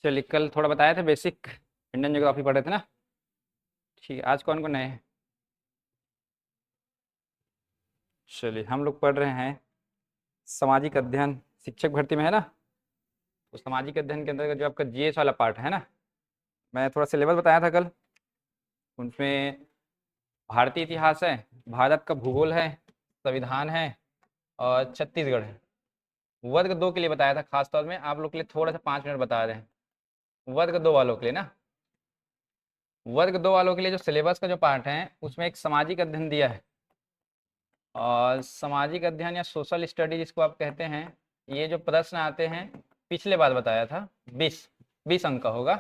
चलिए, कल थोड़ा बताया था बेसिक इंडियन ज्योग्राफी पढ़े थे ना। ठीक है, आज कौन कौन नए हैं? चलिए, हम लोग पढ़ रहे हैं सामाजिक अध्ययन, शिक्षक भर्ती में है ना। तो सामाजिक अध्ययन के अंदर जो आपका जीएस वाला पार्ट है ना, मैं थोड़ा सिलेबस बताया था कल। उनमें भारतीय इतिहास है, भारत का भूगोल है, संविधान है और छत्तीसगढ़ है। वर्ग दो के लिए बताया था, खास तौर में आप लोग के लिए थोड़ा सा 5 मिनट बता रहे हैं। वर्ग दो वालों के लिए ना, वर्ग दो वालों के लिए जो सिलेबस का जो पार्ट है उसमें एक सामाजिक अध्ययन दिया है। और सामाजिक अध्ययन या सोशल स्टडी जिसको आप कहते हैं, ये जो प्रश्न आते हैं पिछले बार बताया था 20 अंक का होगा।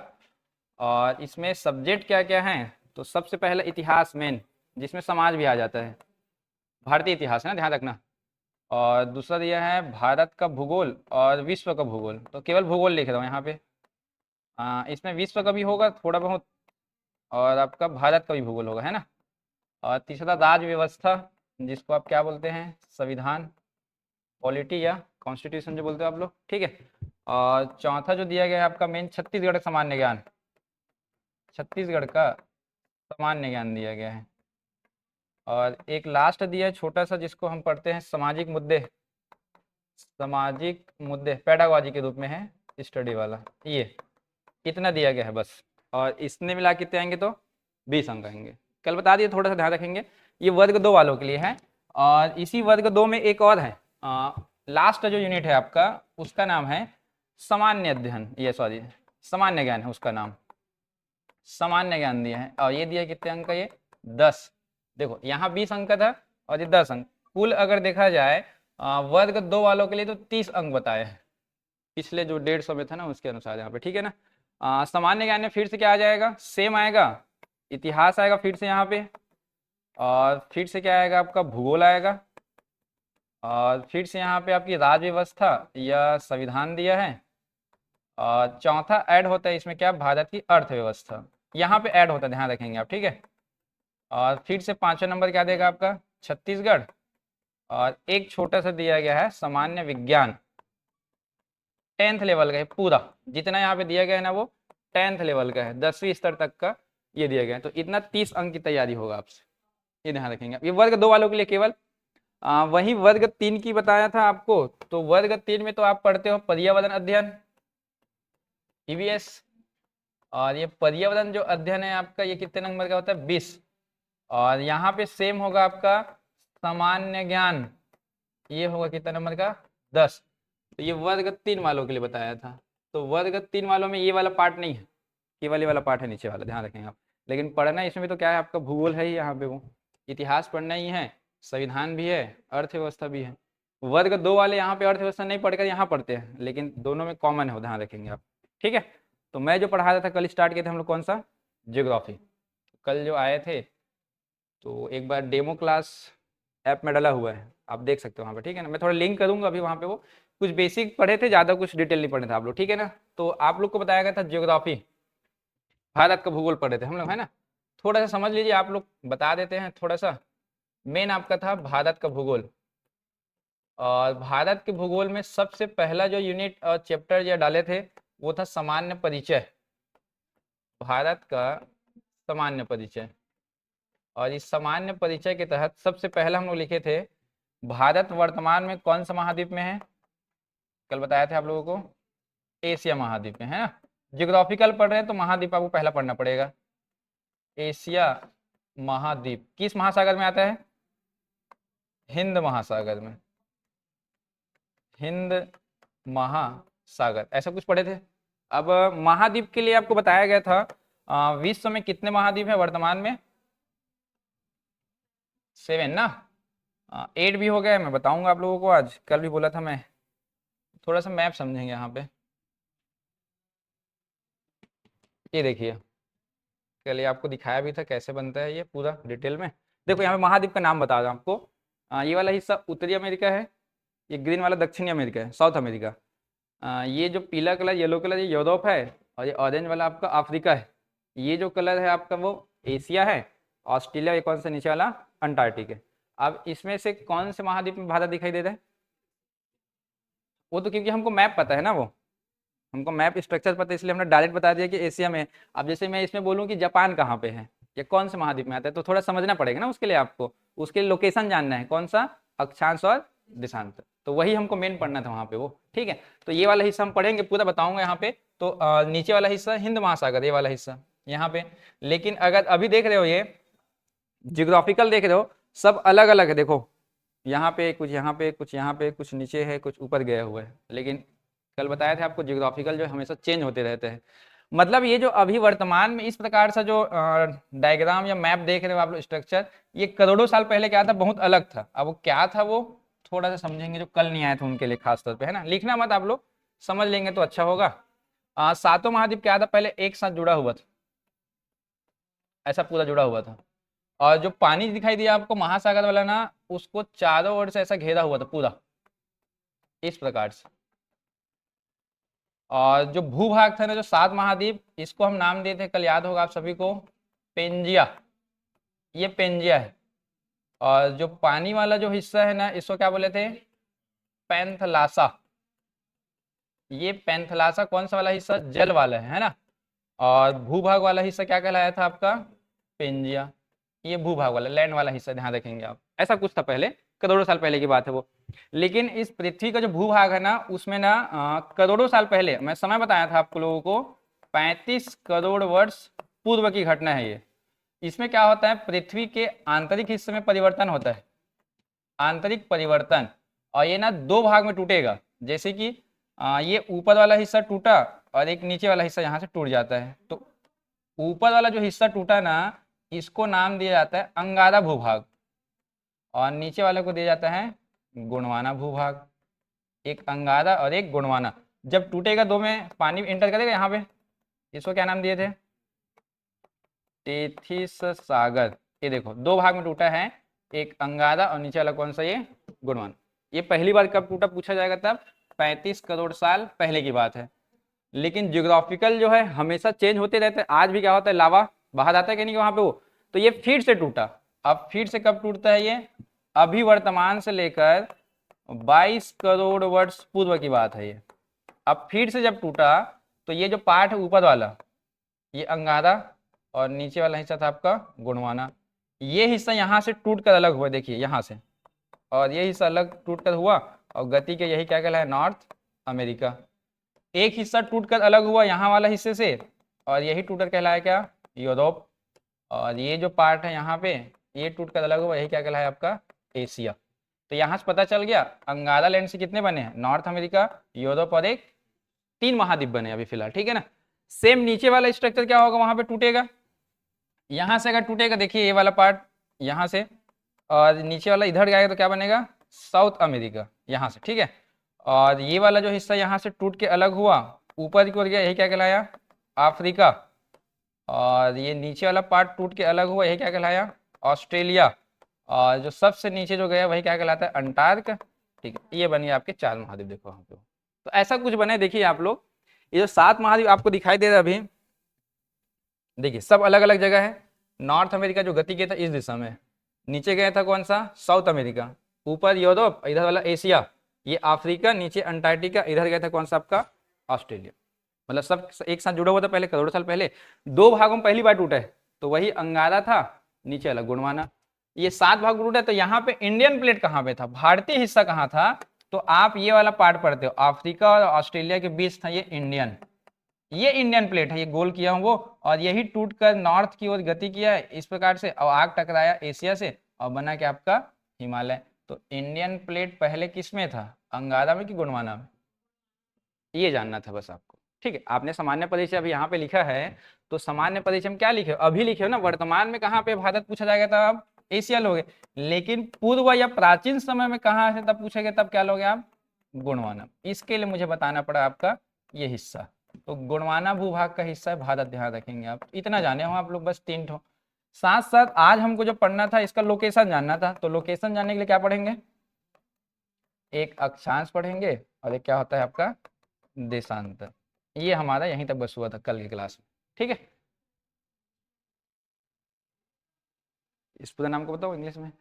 और इसमें सब्जेक्ट क्या क्या हैं, तो सबसे पहले इतिहास मेन, जिसमें समाज भी आ जाता है। भारतीय इतिहास है ना, ध्यान रखना। और दूसरा दिया है भारत का भूगोल और विश्व का भूगोल, तो केवल भूगोल लिख रहा हूँ यहाँ पे। इसमें विश्व का भी होगा थोड़ा बहुत, और आपका भारत का भी भूगोल होगा, है ना। और तीसरा राज्य व्यवस्था, जिसको आप क्या बोलते हैं, संविधान, पॉलिटी या कॉन्स्टिट्यूशन जो बोलते हो आप लोग, ठीक है। और चौथा जो दिया गया है आपका मेन, छत्तीसगढ़ का सामान्य ज्ञान। छत्तीसगढ़ का सामान्य ज्ञान दिया गया है। और एक लास्ट दिया है छोटा सा, जिसको हम पढ़ते हैं सामाजिक मुद्दे। सामाजिक मुद्दे पेडागॉजी के रूप में है, स्टडी वाला। ये इतना दिया गया है बस। और इसने मिला कितने आएंगे, तो 20 अंक आएंगे। कल बता दिए, थोड़ा सा ध्यान रखेंगे। ये वर्ग दो वालों के लिए है। और इसी वर्ग दो में एक और है, लास्ट जो यूनिट है आपका, उसका नाम है सामान्य अध्ययन, ये सॉरी सामान्य ज्ञान है उसका नाम। सामान्य ज्ञान दिया है, और ये दिया कितने अंक का, ये 10। देखो यहाँ 20 अंक का था और ये 10 अंक। कुल अगर देखा जाए वर्ग दो वालों के लिए तो 30 अंक बताए हैं, पिछले जो 150 में था ना उसके अनुसार यहाँ पे, ठीक है ना। सामान्य ज्ञान में फिर से क्या आ जाएगा, सेम आएगा। इतिहास आएगा फिर से यहाँ पे, और फिर से क्या आएगा आपका, भूगोल आएगा। और फिर से यहाँ पे आपकी राज्य व्यवस्था या संविधान दिया है। और चौथा ऐड होता है इसमें क्या, भारत की अर्थव्यवस्था, यहाँ पे ऐड होता है, ध्यान रखेंगे आप, ठीक है। और फिर से 5वां नंबर क्या देगा आपका, छत्तीसगढ़। और एक छोटा सा दिया गया है सामान्य विज्ञान, 10th लेवल का है पूरा। जितना यहाँ पे दिया गया है ना, वो 10th लेवल का है, 10वीं स्तर तक का ये दिया गया है। तो इतना 30 अंक की तैयारी होगा आपसे, ये ध्यान रखेंगे आप। ये वर्ग दो वालों के लिए केवल। वही वर्ग तीन की बताया था आपको, तो वर्ग तीन में तो आप पढ़ते हो पर्यावरण अध्ययन, ईवीएस। और ये पर्यावरण जो अध्ययन है आपका, ये कितने नंबर का होता है, 20। और यहाँ पे सेम होगा आपका सामान्य ज्ञान, ये होगा कितना नंबर का, 10। तो ये वर्ग तीन वालों के लिए बताया था। तो वर्ग तीन वालों में ये वाला पार्ट नहीं है, केवल ये वाला पार्ट है नीचे वाला, ध्यान रखेंगे आप। लेकिन पढ़ना इसमें तो क्या है, आपका भूगोल है ही यहाँ पे, वो इतिहास पढ़ना ही है, संविधान भी है, अर्थव्यवस्था भी है। वर्ग दो वाले यहाँ पे अर्थव्यवस्था नहीं पढ़कर यहाँ पढ़ते हैं, लेकिन दोनों में कॉमन है, वो ध्यान रखेंगे आप, ठीक है। तो मैं जो पढ़ा रहा था कल, स्टार्ट किए थे हम लोग कौन सा, ज्योग्राफी। कल जो आए थे, तो एक बार डेमो क्लास ऐप में डाला हुआ है, आप देख सकते हो वहाँ पे, ठीक है ना। मैं थोड़ा लिंक करूँगा अभी वहाँ पे, वो कुछ बेसिक पढ़े थे, ज़्यादा कुछ डिटेल नहीं पढ़े थे आप लोग, ठीक है ना। तो आप लोग को बताया गया था ज्योग्राफी, भारत का भूगोल पढ़े थे हम लोग, है ना। थोड़ा सा समझ लीजिए, आप लोग बता देते हैं थोड़ा सा। मेन आपका था भारत का भूगोल। और भारत के भूगोल में सबसे पहला जो यूनिट और चैप्टर या डाले थे, वो था सामान्य परिचय, भारत का सामान्य परिचय। और इस सामान्य परिचय के तहत सबसे पहला हम लोग लिखे थे, भारत वर्तमान में कौन सा महाद्वीप में है। कल बताया था आप लोगों को, एशिया महाद्वीप में, है ना। जियोग्राफिकल पढ़ रहे हैं तो महाद्वीप आपको पहला पढ़ना पड़ेगा। एशिया महाद्वीप किस महासागर में आता है, हिंद महासागर में, हिंद महासागर, ऐसा कुछ पढ़े थे। अब महाद्वीप के लिए आपको बताया गया था विश्व में कितने महाद्वीप है वर्तमान में, 7 ना। 8 भी हो गया है, मैं बताऊंगा आप लोगों को आज, कल भी बोला था मैं। थोड़ा सा मैप समझेंगे यहाँ पे, ये देखिए, कल ये आपको दिखाया भी था कैसे बनता है ये पूरा डिटेल में। देखो यहाँ पे महाद्वीप का नाम बता रहा हूँ आपको। ये वाला हिस्सा उत्तरी अमेरिका है, ये ग्रीन वाला दक्षिणी अमेरिका है, साउथ अमेरिका। ये जो पीला कलर, येलो कलर, ये यूरोप है। और ये ऑरेंज वाला आपका अफ्रीका है। ये जो कलर है आपका, वो एशिया है। ऑस्ट्रेलिया, ये कौन सा नीचे वाला, अंटार्कटिक है। अब इसमें से कौन से महाद्वीप में भारत दिखाई दे रहा है, वो तो क्योंकि हमको मैप पता है ना वो, हमको मैप स्ट्रक्चर पता है, इसलिए हमने डायरेक्ट बता दिया कि एशिया में है। अब जैसे मैं इसमें बोलूँ कि जापान कहाँ पे है या कौन से महाद्वीप में आता है, तो थोड़ा समझना पड़ेगा ना उसके लिए आपको, उसके लिए लोकेशन जानना है कौन सा, अक्षांश और देशांतर, तो वही हमको मेन पढ़ना था वहाँ पे वो। ठीक है, तो ये वाला हिस्सा हम पढ़ेंगे, पूरा बताऊंगा यहाँ पे। तो नीचे वाला हिस्सा हिंद महासागर, ये वाला हिस्सा यहाँ पे। लेकिन अगर अभी देख रहे हो ये जियोग्राफिकल देख रहे हो, सब अलग अलग है। देखो यहाँ पे कुछ, यहाँ पे कुछ, यहाँ पे कुछ नीचे है, कुछ ऊपर गया हुआ है। लेकिन कल बताया था आपको जियोग्राफिकल जो हमेशा चेंज होते रहते हैं। मतलब ये जो अभी वर्तमान में इस प्रकार से जो डायग्राम या मैप देख रहे हो आप लोग स्ट्रक्चर, ये करोड़ों साल पहले क्या था, बहुत अलग था। अब वो क्या था वो थोड़ा सा समझेंगे, जो कल नहीं आए थे उनके लिए खास तौर पे, है ना। लिखना मत आप लोग, समझ लेंगे तो अच्छा होगा। सातों महाद्वीप क्या था, पहले एक साथ जुड़ा हुआ था, ऐसा पूरा जुड़ा हुआ था। और जो पानी दिखाई दिया आपको महासागर वाला ना, उसको चारों ओर से ऐसा घेरा हुआ था पूरा, इस प्रकार से। और जो भूभाग था ना, जो सात महाद्वीप, इसको हम नाम दिए थे, कल याद होगा आप सभी को, पेंजिया। ये पेंजिया है। और जो पानी वाला जो हिस्सा है ना, इसको क्या बोले थे, पैंथलासा। ये पैंथलासा कौन सा वाला हिस्सा, जल वाला है ना। और भूभाग वाला हिस्सा क्या कहलाया था आपका, पेंजिया। ये भूभाग वाला लैंड वाला हिस्सा, ध्यान रखेंगे आप, ऐसा कुछ था पहले, करोड़ों साल पहले की बात है वो। लेकिन इस पृथ्वी का जो भूभाग है ना, उसमें ना करोड़ों साल पहले, मैं समय बताया था आपको लोगों को, 35 करोड़ वर्ष पूर्व की घटना है ये। इसमें क्या होता है, पृथ्वी के आंतरिक हिस्से में परिवर्तन होता है, आंतरिक परिवर्तन। और ये ना दो भाग में टूटेगा, जैसे कि ये ऊपर वाला हिस्सा टूटा और एक नीचे वाला हिस्सा यहाँ से टूट जाता है। तो ऊपर वाला जो हिस्सा टूटा ना, इसको नाम दिया जाता है अंगारा भूभाग, और नीचे वाले को दिया जाता है गोंडवाना भूभाग। एक अंगारा और एक गोंडवाना, जब टूटेगा दो में पानी इंटर करेगा यहाँ पे, इसको क्या नाम दिए थे, टेथिस सागर। ये देखो दो भाग में टूटा है, एक अंगारा और नीचे वाला कौन सा, ये गोंडवाना। ये पहली बार कब टूटा पूछा जाएगा, तब 35 करोड़ साल पहले की बात है। लेकिन जियोग्राफिकल जो है हमेशा चेंज होते रहते हैं। आज भी क्या होता है, लावा बाहर आता है कि नहीं वहां पे वो, तो ये फिर से टूटा। अब फिर से कब टूटता है ये, अभी वर्तमान से लेकर 22 करोड़ वर्ष पूर्व की बात है ये। अब फिर से जब टूटा, तो ये जो पार्ट है ऊपर वाला, ये अंगारा, और नीचे वाला हिस्सा था आपका गोंडवाना। ये हिस्सा यहाँ से टूट कर अलग हुआ, देखिए यहाँ से, और ये हिस्सा अलग टूट कर हुआ, और गति के यही क्या कहलाया, नॉर्थ अमेरिका। एक हिस्सा टूटकर अलग हुआ यहाँ वाला हिस्से से, और यही टूटकर कहलाया क्या, यूरोप। और ये जो पार्ट है यहाँ पे, ये टूटकर अलग हुआ, यही क्या कहलाया आपका, एशिया। तो यहाँ से पता चल गया अंगारा लैंड से कितने बने हैं, नॉर्थ अमेरिका, यूरोप और एक, तीन महाद्वीप बने अभी फिलहाल, ठीक है ना। सेम नीचे वाला स्ट्रक्चर क्या होगा, वहां पे टूटेगा, यहाँ से अगर टूटेगा, देखिए ये वाला पार्ट यहाँ से, और नीचे वाला इधर जाएगा तो क्या बनेगा, साउथ अमेरिका यहाँ से, ठीक है। और ये वाला जो हिस्सा यहाँ से टूट के अलग हुआ, ऊपर की ओर गया, यही क्या कहलाया, अफ्रीका। और ये नीचे वाला पार्ट टूट के अलग हुआ, यही क्या कहलाया, ऑस्ट्रेलिया। और जो सबसे नीचे जो गया वही क्या कहलाता है, अंटार्क। ठीक है, ये बनी आपके चार महाद्वीप, देखो वहाँ पे। तो ऐसा कुछ बने, देखिए आप लोग, ये जो सात महाद्वीप आपको दिखाई दे रहा है अभी, देखिए सब अलग अलग जगह है। नॉर्थ अमेरिका जो गति गया था इस दिशा में, नीचे गया था कौन सा, साउथ अमेरिका, ऊपर यूरोप, इधर वाला एशिया, ये अफ्रीका, नीचे अंटार्कटिका, इधर गया था कौन सा आपका, ऑस्ट्रेलिया। मतलब सब एक साथ जुड़ा हुआ था पहले, करोड़ों साल पहले। दो भागों में पहली बार टूटा है, तो वही अंगारा था, नीचे वाला गोंडवाना। ये सात भाग टूटा, तो यहाँ पे इंडियन प्लेट कहाँ पे था, भारतीय हिस्सा कहाँ था, तो आप ये वाला पार्ट पढ़ते हो, अफ्रीका और ऑस्ट्रेलिया के बीच था ये इंडियन, ये इंडियन प्लेट है, ये गोल किया हूं वो। और यही टूटकर नॉर्थ की ओर गति किया है इस प्रकार से, और आग टकराया एशिया से, और बना क्या आपका हिमालय। तो इंडियन प्लेट पहले किस में था, अंगारा में कि गोंडवाना में, ये जानना था बस आपको। ठीक है, आपने सामान्य परिचय अभी यहाँ पे लिखा है, तो सामान्य परिचय में क्या लिखे हो, अभी लिखे हो ना, वर्तमान में कहाँ पे भारत पूछा जाएगा तब आप एशिया लोगे। लेकिन पूर्व या प्राचीन समय में कहाँ से तब पूछेंगे, तब क्या लोगे आप, गोंडवाना। इसके लिए मुझे बताना पड़ा आपका ये हिस्सा। तो गोंडवाना भूभाग का हिस्सा है भारत, ध्यान रखेंगे आप, इतना जाने हो आप लोग बस, तीन ठो। साथ साथ आज हमको जो पढ़ना था, इसका लोकेशन जानना था, तो लोकेशन जानने के लिए क्या पढ़ेंगे, एक अक्षांश पढ़ेंगे, और एक क्या होता है आपका देशांतर। ये हमारा यहीं तक बस हुआ था कल की क्लास में, ठीक है। इस पूरे नाम को बताओ इंग्लिश में,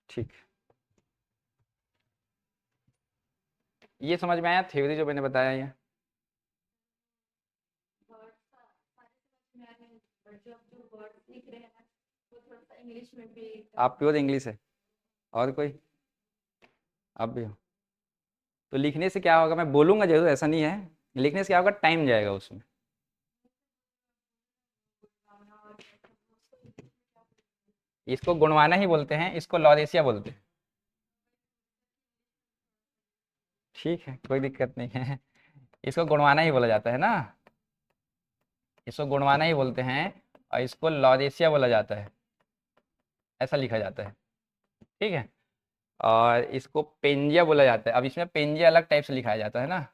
ठीक। ये समझ में आया थ्योरी जो मैंने बताया ये? आप प्योर इंग्लिश है और कोई आप भी हो? तो लिखने से क्या होगा, मैं बोलूंगा जरूर, ऐसा नहीं है, लिखने से क्या होगा, टाइम जाएगा उसमें। इसको गुणवाना ही बोलते हैं, इसको लॉरेशिया बोलते हैं। ठीक है, कोई दिक्कत नहीं है। इसको गुणवाना ही बोला जाता है ना, इसको गुणवाना ही बोलते हैं, और इसको लॉरेशिया बोला जाता है, ऐसा लिखा जाता है। ठीक है, और इसको पेंजिया बोला जाता है। अब इसमें पेंजिया अलग टाइप से लिखाया जाता है ना,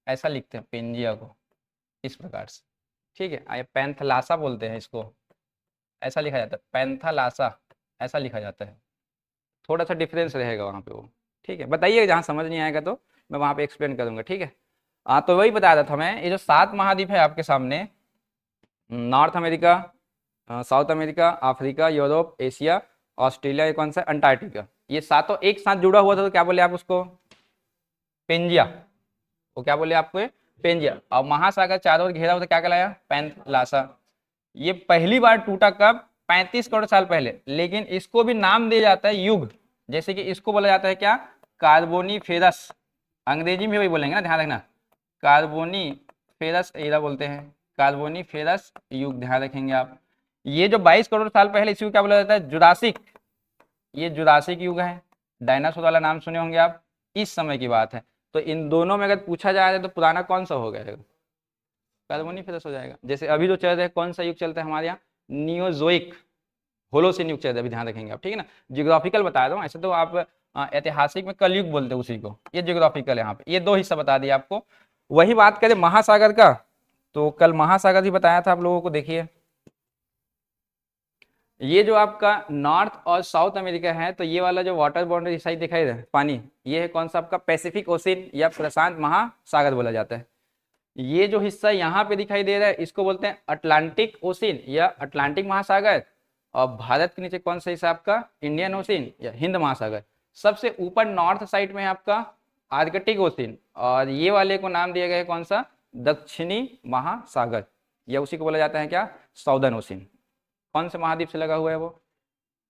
ऐसा लिखते हैं पेंजिया को, इस प्रकार से। ठीक है, आया पैंथलासा बोलते हैं इसको, ऐसा लिखा जाता है, पैंथालासा ऐसा लिखा जाता है। थोड़ा सा डिफरेंस रहेगा वहाँ पे वो। ठीक है, बताइए जहाँ समझ नहीं आएगा तो मैं वहाँ पे एक्सप्लेन करूँगा। ठीक है, हाँ तो वही बता रहा था मैं, ये जो 7 महाद्वीप है आपके सामने, north America, south America, Africa, Europe, Asia, Australia, ये कौन सा, अंटार्कटिका, ये सातों एक साथ जुड़ा हुआ था, तो क्या बोले आप उसको, पेंजिया। वो क्या बोले आपको, पेंजिया। और महासागर चारों ओर घेरा हुआ था, क्या कहलाया, पैंथलासा। ये पहली बार टूटा कब, 35 करोड़ साल पहले, लेकिन इसको भी नाम दिया जाता है युग। जैसे कि इसको बोला जाता है क्या, कार्बोनीफेरस, अंग्रेजी में वही बोलेंगे ना, ध्यान रखना, कार्बोनीफेरस एरा बोलते हैं, कार्बोनीफेरस युग, ध्यान रखेंगे आप। ये जो 22 करोड़ साल पहले, इसी को क्या बोला जाता है, जुरासिक, ये जुरासिक युग है। डायनासोर वाला नाम सुने होंगे आप, इस समय की बात है। तो इन दोनों में अगर पूछा जाए तो पुराना कौन सा हो गया, कार्बोनीफेरस हो जाएगा। जैसे अभी जो चल रहा है, कौन सा युग चलता है हमारे यहाँ, नियोजोइक, होलोसिन युग चल रहा है, अभी ध्यान रखेंगे आप। ठीक है ना, जियोग्राफिकल बता रहा हूँ, ऐसे तो आप ऐतिहासिक में कलयुग बोलते हैं उसी को, ये जियोग्राफिकल है। यहाँ पे ये दो हिस्सा बता दिया आपको। वही बात करें महासागर का, तो कल महासागर ही बताया था आप लोगों को। देखिए ये जो आपका नॉर्थ और साउथ अमेरिका है, तो ये वाला जो वाटर बाउंड्री साइड दिखाई दे पानी, ये है कौन सा आपका, पैसिफिक ओशियन या प्रशांत महासागर बोला जाता है। ये जो हिस्सा यहाँ पे दिखाई दे रहा है, इसको बोलते हैं अटलांटिक ओशियन या अटलांटिक महासागर। और भारत के नीचे कौन सा हिस्सा आपका, इंडियन ओशियन या हिंद महासागर। सबसे ऊपर नॉर्थ साइड में है आपका आर्कटिक ओशियन, और ये वाले को नाम दिया गया है कौन सा, दक्षिणी महासागर, या उसी को बोला जाता है क्या, साउदर्न ओशियन। कौन से महाद्वीप से लगा हुआ है वो,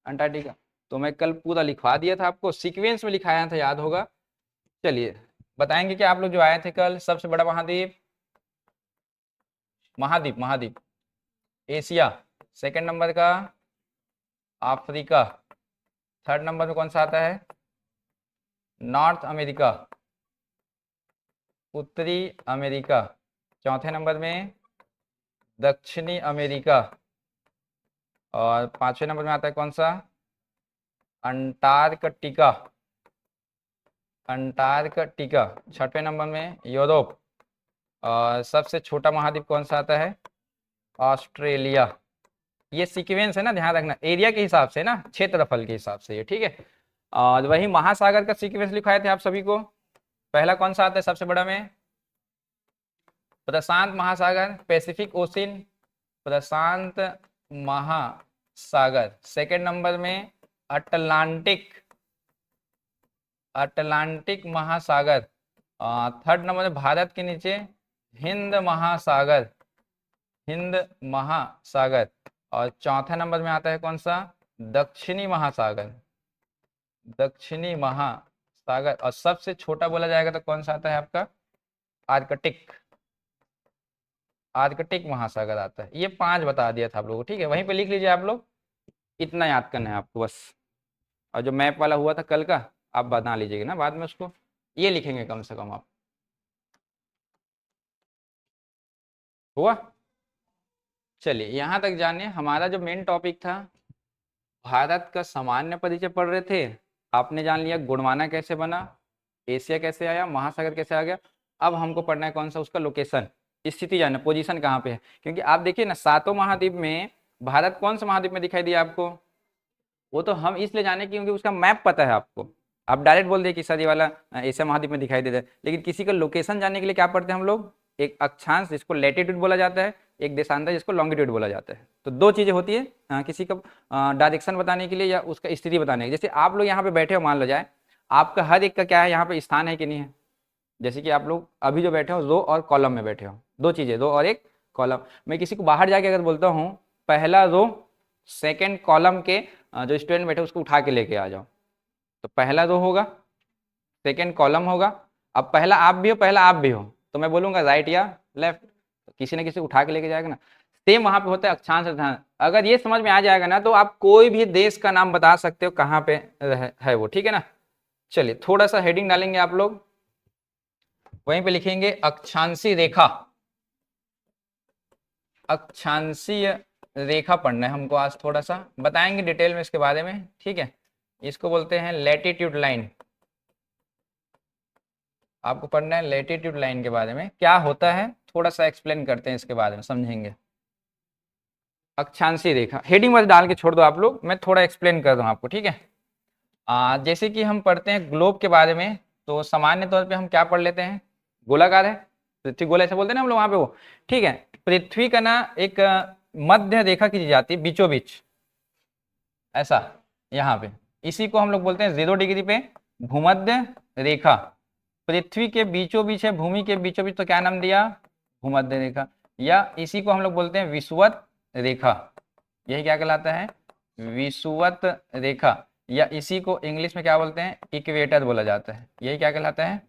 अंटार्कटिका। तो मैं कल पूरा लिखवा दिया था आपको, सीक्वेंस में लिखाया था, याद होगा। चलिए बताएंगे कि आप लोग जो आए थे कल, सबसे बड़ा महाद्वीप, महाद्वीप महाद्वीप, एशिया, सेकंड नंबर का अफ्रीका, थर्ड नंबर में कौन सा आता है, नॉर्थ अमेरिका, उत्तरी अमेरिका, चौथे नंबर में दक्षिणी अमेरिका, और पांचवें नंबर में आता है कौन सा, अंटार्कटिका, अंटार्कटिका, छठवें नंबर में यूरोप, और सबसे छोटा महाद्वीप कौन सा आता है, ऑस्ट्रेलिया। ये सीक्वेंस है ना, ध्यान रखना, एरिया के हिसाब से ना, क्षेत्रफल के हिसाब से ये। ठीक है, और वही महासागर का सीक्वेंस लिखाए थे आप सभी को। पहला कौन सा आता है सबसे बड़ा में, प्रशांत महासागर, पैसिफिक ओशियन, प्रशांत महासागर। सेकंड नंबर में अटलांटिक, अटलांटिक महासागर। थर्ड नंबर में भारत के नीचे हिंद महासागर, हिंद महासागर। और चौथे नंबर में आता है कौन सा, दक्षिणी महासागर, दक्षिणी महासागर। और सबसे छोटा बोला जाएगा तो कौन सा आता है आपका, आर्कटिक, आर्कटिक महासागर आता है। ये 5 बता दिया था आप लोगों को। ठीक है, वहीं पे लिख लीजिए आप लोग, इतना याद करना है आपको बस। और जो मैप वाला हुआ था कल का, आप बना लीजिएगा ना बाद में उसको, ये लिखेंगे कम से कम आप। हुआ, चलिए यहाँ तक जाने। हमारा जो मेन टॉपिक था, भारत का सामान्य परिचय पढ़ रहे थे, आपने जान लिया गोंडवाना कैसे बना, एशिया कैसे आया, महासागर कैसे आ गया। अब हमको पढ़ना है कौन सा, उसका लोकेशन, स्थिति जानना, पोजीशन कहाँ पे है। क्योंकि आप देखिए ना, 7 महाद्वीप में भारत कौन सा महाद्वीप में दिखाई दिया आपको, वो तो हम इसलिए जाने क्योंकि उसका मैप पता है आपको। आप डायरेक्ट बोल दिए कि सर ये वाला एशिया महाद्वीप में दिखाई देता है, लेकिन किसी का लोकेशन जानने के लिए क्या पढ़ते हैं हम लोग, एक अक्षांश जिसको लैटिट्यूड बोला जाता है, एक देशांतर जिसको लॉन्गिट्यूड बोला जाता है। तो 2 चीज़ें होती है किसी का डायरेक्शन बताने के लिए या उसका स्थिति बताने के लिए। जैसे आप लोग यहाँ पे बैठे हो, मान लो जाए आपका हर एक का क्या है यहाँ पे स्थान है कि नहीं है, जैसे कि आप लोग अभी जो बैठे हो रो और कॉलम में बैठे हो, दो चीज़ें, रो और एक कॉलम। मैं किसी को बाहर जाके अगर बोलता हूँ पहला रो सेकंड कॉलम के जो स्टूडेंट बैठे उसको उठा के लेके आ जाओ, तो पहला रो होगा, सेकंड कॉलम होगा। अब पहला आप भी हो, पहला आप भी हो, तो मैं बोलूँगा राइट या लेफ्ट, तो किसी न किसी को उठा के लेके जाएगा ना। सेम वहाँ पे होता है अक्षांश ध्यान। अगर ये समझ में आ जाएगा ना तो आप कोई भी देश का नाम बता सकते हो कहाँ पे है वो, ठीक है ना। चलिए थोड़ा सा हेडिंग डालेंगे आप लोग, वहीं पे लिखेंगे अक्षांशीय रेखा। अक्षांशीय रेखा पढ़ना है हमको आज, थोड़ा सा बताएंगे डिटेल में इसके बारे में, ठीक है। इसको बोलते हैं लैटिट्यूड लाइन, आपको पढ़ना है लैटिट्यूड लाइन के बारे में, क्या होता है थोड़ा सा एक्सप्लेन करते हैं इसके बारे में, समझेंगे। अक्षांशीय रेखा हेडिंग बस डाल के छोड़ दो आप लोग, मैं थोड़ा एक्सप्लेन कर दूं आपको, ठीक है। जैसे कि हम पढ़ते हैं ग्लोब के बारे में, तो सामान्य तौर पे हम क्या पढ़ लेते हैं, गोलाकार है, पृथ्वी गोल ऐसे बोलते हैं ना हम लोग वहाँ पे वो, ठीक है। पृथ्वी का ना एक मध्य रेखा खींची जाती है बीचों बीच, ऐसा यहाँ पे, इसी को हम लोग बोलते हैं 0 डिग्री पे भूमध्य रेखा। पृथ्वी के बीचों बीच है, भूमि के बीचों बीच, तो क्या नाम दिया, भूमध्य रेखा, या इसी को हम लोग बोलते हैं विषुवत रेखा। यही क्या कहलाता है, विषुवत रेखा, या इसी को इंग्लिश में क्या बोलते हैं, इक्वेटर बोला जाता है। यही क्या कहलाता है,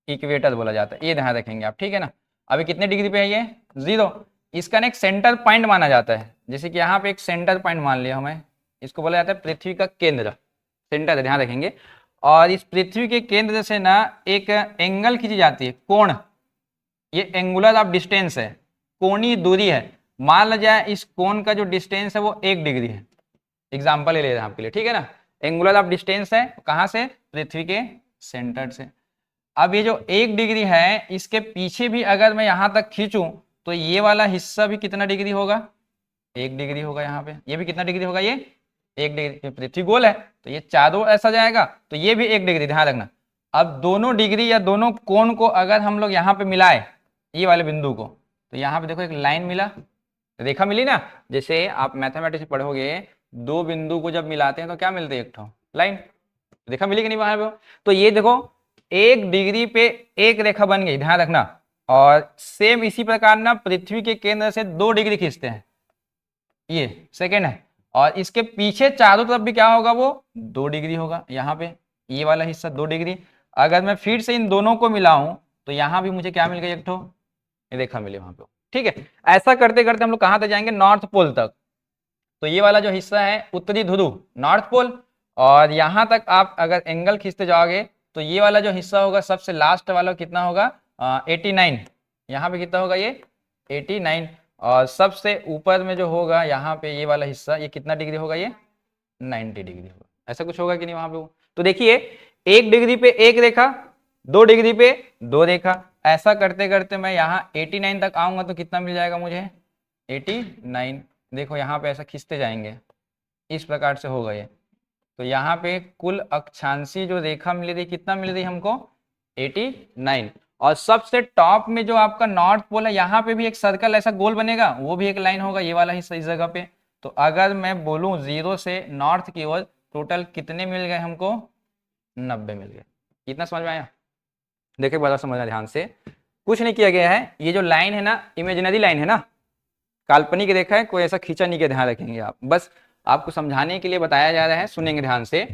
इक्वेटर बोला जाता है, ये ध्यान रखेंगे आप, ठीक है ना। अभी कितने डिग्री पे है ये, 0। इसका ना एक सेंटर पॉइंट माना जाता है, जैसे कि यहाँ पे एक सेंटर पॉइंट मान लिया हमें, इसको बोला जाता है पृथ्वी का केंद्र, सेंटर है, ध्यान रखेंगे। और इस पृथ्वी के केंद्र से ना एक एंगल खींची जाती है, कोण, ये एंगुलर ऑफ डिस्टेंस है, कोणीय दूरी है। मान लिया जाए इस कोण का जो डिस्टेंस है वो 1 डिग्री है, एग्जाम्पल ले रहे हैं आपके लिए, ठीक है ना। एंगुलर ऑफ डिस्टेंस है कहाँ से, पृथ्वी के सेंटर से। अब ये जो 1 डिग्री है, इसके पीछे भी अगर मैं यहाँ तक खींचूं तो ये वाला हिस्सा भी कितना डिग्री होगा, 1 डिग्री होगा। यहाँ पे ये भी कितना डिग्री होगा, ये 1 डिग्री। पृथ्वी गोल है तो ये चारों ऐसा जाएगा, तो ये भी 1 डिग्री, ध्यान रखना। अब दोनों डिग्री या दोनों कोण को अगर हम लोग यहाँ पे मिलाए, ये वाले बिंदु को, तो यहाँ पे देखो एक लाइन मिला, रेखा मिली ना। जैसे आप मैथमेटिक्स पढ़ोगे, दो बिंदु को जब मिलाते हैं तो क्या मिलते हैं, एक ठो लाइन, रेखा मिली कि नहीं वहां पे। तो ये देखो 1 डिग्री पे एक रेखा बन गई, ध्यान रखना। और सेम इसी प्रकार ना पृथ्वी के केंद्र से 2 डिग्री खींचते हैं, ये सेकेंड है, और इसके पीछे चारों तरफ भी क्या होगा, वो 2 डिग्री होगा। यहाँ पे ये वाला हिस्सा 2 डिग्री, अगर मैं फिर से इन दोनों को मिलाऊं तो यहाँ भी मुझे क्या मिल गई, एक ठो रेखा मिली वहां पे, ठीक है। ऐसा करते करते हम लोग कहाँ तक जाएंगे, नॉर्थ पोल तक। तो ये वाला जो हिस्सा है उत्तरी ध्रुव, नॉर्थ पोल, और यहाँ तक आप अगर एंगल खींचते जाओगे तो ये वाला जो हिस्सा होगा सबसे लास्ट वाला कितना होगा, 89, यहाँ पे कितना होगा ये 89, और सबसे ऊपर में जो होगा यहाँ पे ये वाला हिस्सा, ये कितना डिग्री होगा, ये 90 डिग्री होगा। ऐसा कुछ होगा कि नहीं वहां पे वो। तो देखिए 1 डिग्री पे एक रेखा, 2 डिग्री पे 2 रेखा, ऐसा करते करते मैं यहाँ 89 तक आऊंगा तो कितना मिल जाएगा मुझे, 89। देखो यहाँ पे ऐसा खींचते जाएंगे, इस प्रकार से होगा ये। तो यहाँ पे कुल अक्षांशीय जो रेखा मिल रही, कितना मिल रही हमको, 89। और सबसे टॉप में जो आपका नॉर्थ पोल है, यहाँ पे भी एक सर्कल ऐसा गोल बनेगा, वो भी एक लाइन होगा, ये वाला हिस्सा इस जगह पे। तो अगर मैं बोलूं 0 से नॉर्थ की ओर टोटल कितने मिल गए हमको, 90 मिल गए। कितना समझ में आया, देखिए बड़ा समझना ध्यान से, कुछ नहीं किया गया है। ये जो लाइन है ना, इमेजिनरी लाइन है ना, काल्पनिक रेखा है, कोई ऐसा खींचा नहीं, के ध्यान रखेंगे आप, बस आपको समझाने के लिए बताया जा रहा है, सुनेंगे ध्यान से।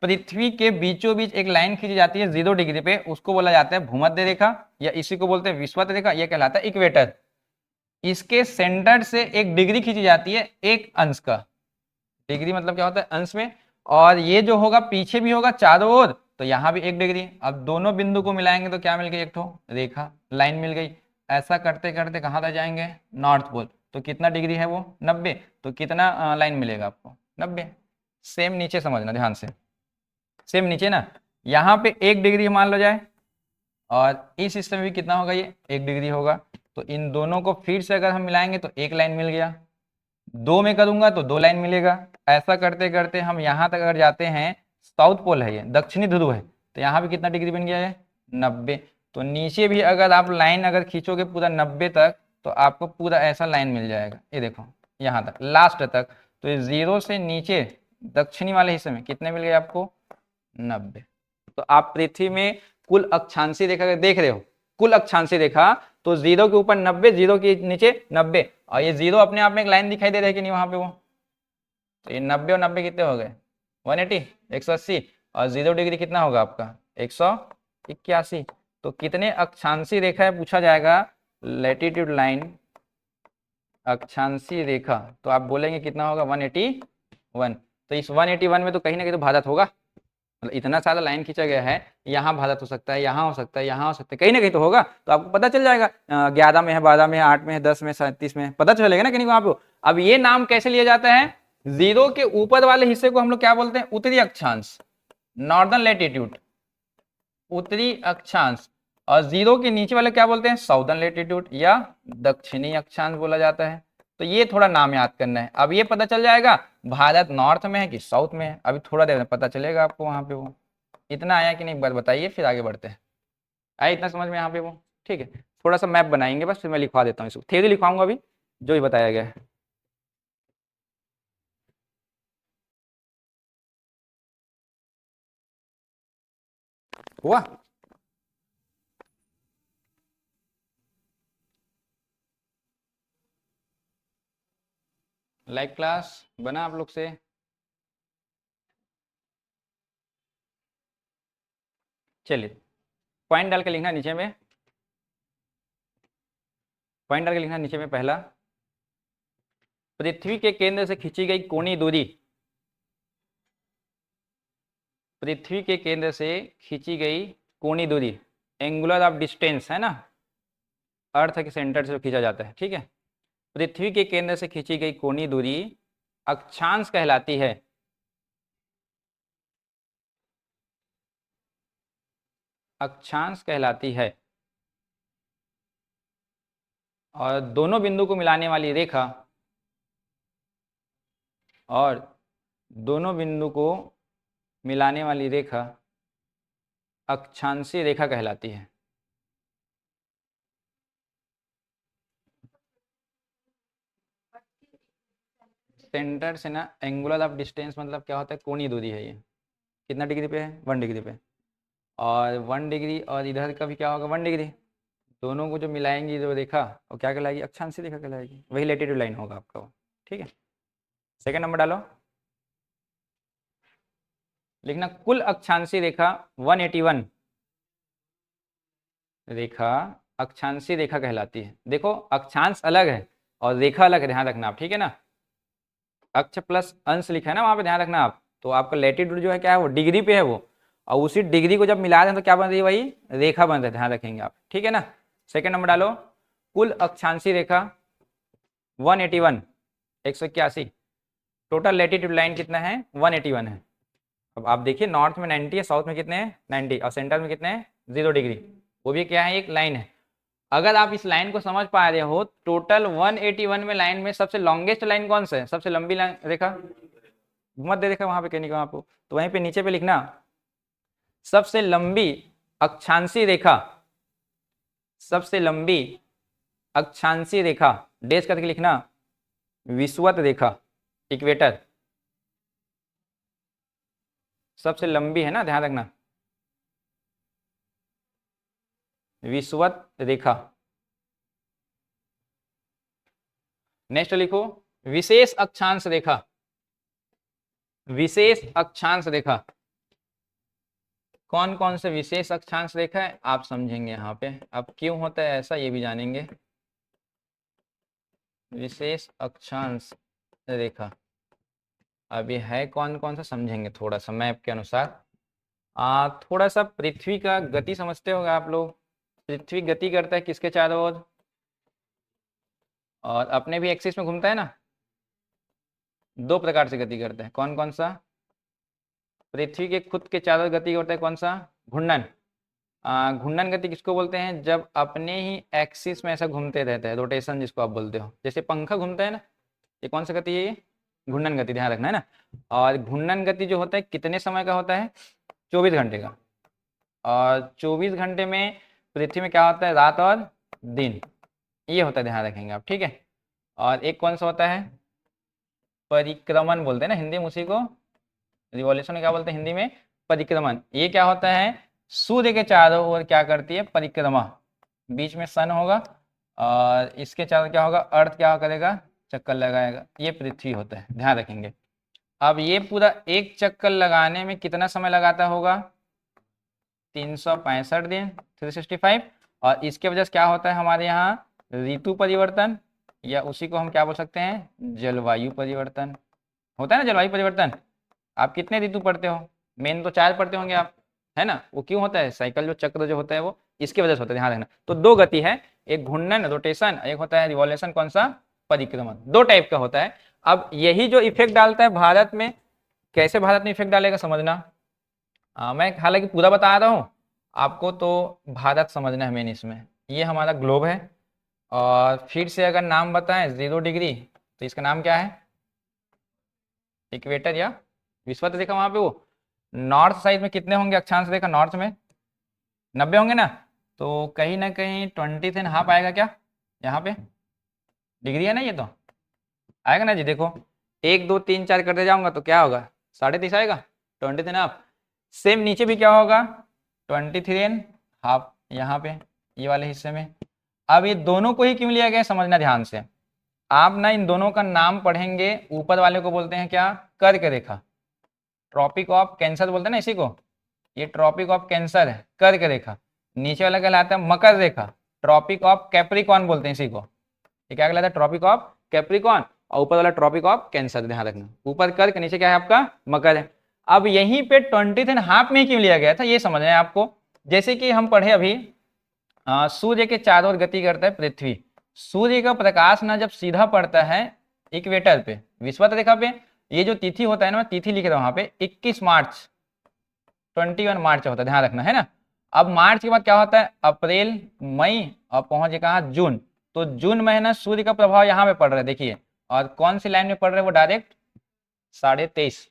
पृथ्वी के बीचों बीच एक लाइन खींची जाती है 0 डिग्री पे, उसको बोला जाता है भूमध्य रेखा, या इसी को बोलते हैं विषुवत रेखा, यह कहलाता है इक्वेटर। इसके सेंटर से 1 डिग्री खींची जाती है 1 अंश का, डिग्री मतलब क्या होता है, अंश में। और ये जो होगा पीछे भी होगा चारों ओर, तो यहाँ भी 1 डिग्री। अब दोनों बिंदु को मिलाएंगे तो क्या मिल गई, एक ठो रेखा, लाइन मिल गई। ऐसा करते करते कहाँ तक जाएंगे, नॉर्थ पोल। तो कितना डिग्री है वो, 90। तो कितना लाइन मिलेगा आपको, 90। सेम नीचे समझना ध्यान से, सेम नीचे ना, यहाँ पे 1 डिग्री मान लो जाए, और इस हिस्से में भी कितना होगा, ये 1 डिग्री होगा। तो इन दोनों को फिर से अगर हम मिलाएंगे तो 1 लाइन मिल गया, 2 में करूंगा तो 2 लाइन मिलेगा। ऐसा करते करते हम यहाँ तक अगर जाते हैं, साउथ पोल है ये, दक्षिणी ध्रुव है, तो यहाँ भी कितना डिग्री बन गया है, 90। तो नीचे भी अगर आप लाइन अगर खींचोगे पूरा 90 तक, तो आपको पूरा ऐसा लाइन मिल जाएगा, ये देखो यहाँ तक लास्ट तक। तो 0 से नीचे दक्षिणी वाले हिस्से में कितने मिल गए आपको, 90। तो आप पृथ्वी में कुल अक्षांशी रेखा का देख रहे हो, कुल अक्षांशी रेखा तो 0 के ऊपर 90, 0 के नीचे 90, और ये 0 अपने आप में एक लाइन दिखाई दे रहा है कि नहीं वहां पे वो, तो ये 90 और 90 कितने हो गए 180, 180, और 0 डिग्री कितना होगा आपका 181। तो कितने अक्षांशी रेखा है पूछा जाएगा, लैटिट्यूड लाइन अक्षांशी रेखा, तो आप बोलेंगे कितना होगा 181। तो इस 181 में तो कहीं ना कहीं तो भारत होगा, मतलब इतना सारा लाइन खींचा गया है, यहाँ भारत हो सकता है, यहाँ हो सकता है, यहाँ हो सकता है, कहीं ना कहीं तो होगा, तो आपको पता चल जाएगा 11 में है, 12 में है, 8 में है, 10 में, 37 में, पता चलेगा ना कहीं वहां पे। अब ये नाम कैसे लिया जाता है, 0 के ऊपर वाले हिस्से को हम लोग क्या बोलते हैं, उत्तरी अक्षांश, नॉर्दर्न लैटिट्यूड, उत्तरी अक्षांश, और 0 के नीचे वाले क्या बोलते हैं, साउदर्न लैटिट्यूड या दक्षिणी अक्षांश बोला जाता है। तो ये थोड़ा नाम याद करना है। अब ये पता चल जाएगा भारत नॉर्थ में है कि साउथ में है, अभी थोड़ा देर में पता चलेगा आपको वहां पे वो। इतना आया कि नहीं एक बार बताइए, फिर आगे बढ़ते हैं। आया इतना समझ में यहाँ पे वो, ठीक है। थोड़ा सा मैप बनाएंगे बस, फिर मैं लिखवा देता हूँ इसको, थ्योरी लिखवाऊंगा अभी जो भी बताया गया है। हुआ लाइव क्लास बना आप लोग से, चलिए पॉइंट डाल के लिखना नीचे में, पॉइंट डाल के लिखना नीचे में। पहला, पृथ्वी के केंद्र से खींची गई कोणीय दूरी, पृथ्वी के केंद्र से खींची गई कोणीय दूरी, एंगुलर ऑफ डिस्टेंस है ना, अर्थ के सेंटर से खींचा जाता है, ठीक है। पृथ्वी के केंद्र से खींची गई कोणीय दूरी अक्षांश कहलाती है, अक्षांश कहलाती है। और दोनों बिंदु को मिलाने वाली रेखा, और दोनों बिंदु को मिलाने वाली रेखा अक्षांशीय रेखा कहलाती है। सेंटर से ना, एंगुलर ऑफ डिस्टेंस मतलब क्या होता है, कोणीय दूरी है ये, कितना डिग्री पे है 1 डिग्री पे, और 1 डिग्री और इधर का भी क्या होगा 1 डिग्री, दोनों को जो मिलाएंगी जो रेखा वो क्या कहलाएगी, अक्षांशीय रेखा कहलाएगी, वही लैटिट्यूड लाइन होगा आपका वो, ठीक है। सेकंड नंबर डालो, लिखना कुल अक्षांशीय रेखा 181 रेखा अक्षांशीय रेखा कहलाती है। देखो अक्षांश अलग है और रेखा अलग है, ध्यान रखना आप, ठीक है ना। अक्ष प्लस अंश लिखा है ना वहां पे, ध्यान रखना आप। तो आपका लैटिट्यूड जो है क्या है, वो डिग्री पे है वो, और उसी डिग्री को जब मिला दें तो क्या बन रही है, वही रेखा बन रही है, ध्यान रखेंगे आप, ठीक है ना। सेकंड नंबर डालो, कुल अक्षांशीय रेखा 181, 181, टोटल लैटिट्यूड लाइन कितना है 181 है। अब आप देखिए नॉर्थ में 90 है, साउथ में कितने हैं 90, और सेंटर में कितने हैं 0 डिग्री, वो भी क्या है एक लाइन है। अगर आप इस लाइन को समझ पा रहे हो, टोटल 181 में लाइन में सबसे लॉन्गेस्ट लाइन कौन सा है, सबसे लंबी लाइन रेखा, मध्य रेखा वहां पे कहने का आपको, तो वहीं पे नीचे पे लिखना सबसे लंबी अक्षांशीय रेखा, सबसे लंबी अक्षांशीय रेखा डैश करके लिखना विषुवत रेखा, इक्वेटर, सबसे लंबी है ना, ध्यान रखना विषुवत रेखा। नेक्स्ट लिखो विशेष अक्षांश रेखा, विशेष अक्षांश रेखा, कौन कौन से विशेष अक्षांश रेखा है आप समझेंगे यहाँ पे, अब क्यों होता है ऐसा ये भी जानेंगे। विशेष अक्षांश रेखा अभी है कौन कौन सा समझेंगे थोड़ा सा मैप के अनुसार। थोड़ा सा पृथ्वी का गति समझते होगा आप लोग, पृथ्वी गति करता है किसके चारों ओर, और अपने भी एक्सिस में घूमता है ना, 2 प्रकार से गति करता है, कौन कौन सा, पृथ्वी के खुद के चारों गति करता है कौन सा, घूर्णन। घूर्णन गति किसको बोलते हैं, जब अपने ही एक्सिस में ऐसा घूमते रहता है, रोटेशन जिसको आप बोलते हो, जैसे पंखा घूमता है ना, ये कौन सा गति है, ये घूर्णन गति, ध्यान रखना है ना। और घूर्णन गति जो होता है कितने समय का होता है, 24 घंटे का, और 24 घंटे में पृथ्वी में क्या होता है, रात और दिन, ये होता है, ध्यान रखेंगे आप, ठीक है। और एक कौन सा होता है, परिक्रमण बोलते हैं ना हिंदी में उसी को, रिवॉल्यूशन क्या बोलते हैं हिंदी में, परिक्रमण। ये क्या होता है, सूर्य के चारों ओर क्या करती है, परिक्रमा। बीच में सन होगा और इसके चारों क्या होगा, अर्थ क्या करेगा, चक्कर लगाएगा। ये पृथ्वी होता है, ध्यान रखेंगे। अब ये पूरा एक चक्कर लगाने में कितना समय लगाता होगा, 365 दिन, 365। और इसके वजह से क्या होता है हमारे यहाँ, ऋतु परिवर्तन, या उसी को हम क्या बोल सकते हैं, जलवायु परिवर्तन। होता है ना जलवायु परिवर्तन। आप कितने ऋतु पढ़ते हो, मेन तो 4 पढ़ते होंगे आप, है ना। वो क्यों होता है, साइकिल जो चक्र जो होता है वो इसकी वजह से होता है, ध्यान रखना। तो 2 गति है, एक घूर्णन रोटेशन, एक होता है रिवॉल्यूशन, कौन सा, परिक्रमण। 2 टाइप का होता है। अब यही जो इफेक्ट डालता है भारत में, कैसे भारत में इफेक्ट डालेगा समझना। मैं हालांकि पूरा बता रहा हूँ आपको, तो भारत समझना है मेन इसमें। ये हमारा ग्लोब है, और फिर से अगर नाम बताएं 0 डिग्री, तो इसका नाम क्या है, इक्वेटर या विषुवत रेखा। वहां पे वो नॉर्थ साइड में कितने होंगे अक्षांश रेखा, नॉर्थ में 90 होंगे ना, तो कहीं ना कहीं 20.5 आएगा क्या, यहाँ पे डिग्री है ना, ये तो आएगा ना जी। देखो 1 2 3 4 करते जाऊंगा तो क्या होगा, 30.5 आएगा, 23.5। सेम नीचे भी क्या होगा, 23.5 यहाँ पे, ये वाले हिस्से में। अब ये दोनों को ही क्यों लिया गया समझना ध्यान से। आप ना इन दोनों का नाम पढ़ेंगे, ऊपर वाले को बोलते हैं क्या, कर्क रेखा, ट्रॉपिक ऑफ कैंसर बोलते हैं ना इसी को, ये ट्रॉपिक ऑफ कैंसर है, कर्क रेखा। नीचे वाला कहलाता है मकर रेखा, ट्रॉपिक ऑफ कैप्रिकॉन बोलते हैं इसी को। ये क्या कहलाता है, ट्रॉपिक ऑफ कैप्रिकॉन, और ऊपर वाला ट्रॉपिक ऑफ कैंसर, ध्यान रखना। ऊपर कर्क, नीचे क्या है आपका, मकर है। अब यहीं पे 20.5 में क्यों लिया गया था, ये समझना है आपको। जैसे कि हम पढ़े अभी, सूर्य के चारों ओर गति करता है पृथ्वी। सूर्य का प्रकाश ना जब सीधा पड़ता है इक्वेटर पे, विषुवत रेखा पे, ये जो तिथि होता है ना, तिथि लिख रहा हूं वहां पे, 21 मार्च, 21 मार्च होता है, ध्यान रखना है ना। अब मार्च के बाद क्या होता है, अप्रैल, मई, और पहुंच कहा जून। तो जून महीना सूर्य का प्रभाव यहाँ पे पड़ रहा है, देखिए। और कौन सी लाइन में पड़ रहा है वो, डायरेक्ट 23.5,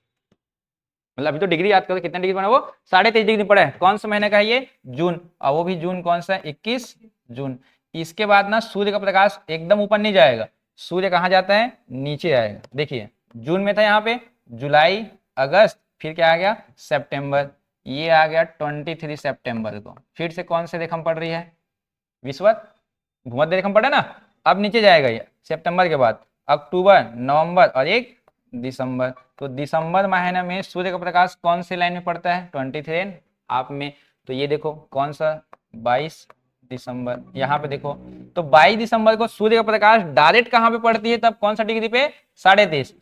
मतलब अभी तो डिग्री याद करो कितने डिग्री पड़ा, वो 23.5 डिग्री पड़ा है। कौन सा महीने का है ये, जून, और वो भी जून कौन सा है, 21 जून। इसके बाद ना सूर्य का प्रकाश एकदम ऊपर नहीं जाएगा, सूर्य कहाँ जाता है, नीचे आएगा। देखिए जून में था यहाँ पे, जुलाई, अगस्त, फिर क्या आ गया, सितंबर, ये आ गया 23 सितंबर को। फिर से कौन से रेखा में पड़ रही है, विषुवत, भूमध्य रेखा में पड़ा ना। अब नीचे जाएगा ये सितंबर के बाद, अक्टूबर, नवंबर, और एक दिसंबर। तो दिसंबर महीने में सूर्य का प्रकाश कौन सी लाइन में पड़ता है, 23 आप में। तो ये देखो कौन सा, 22 दिसंबर, यहाँ पे देखो। तो 22 दिसंबर को सूर्य का प्रकाश डायरेक्ट कहाँ पे पड़ती है, तब कौन सा डिग्री पे, 23.5।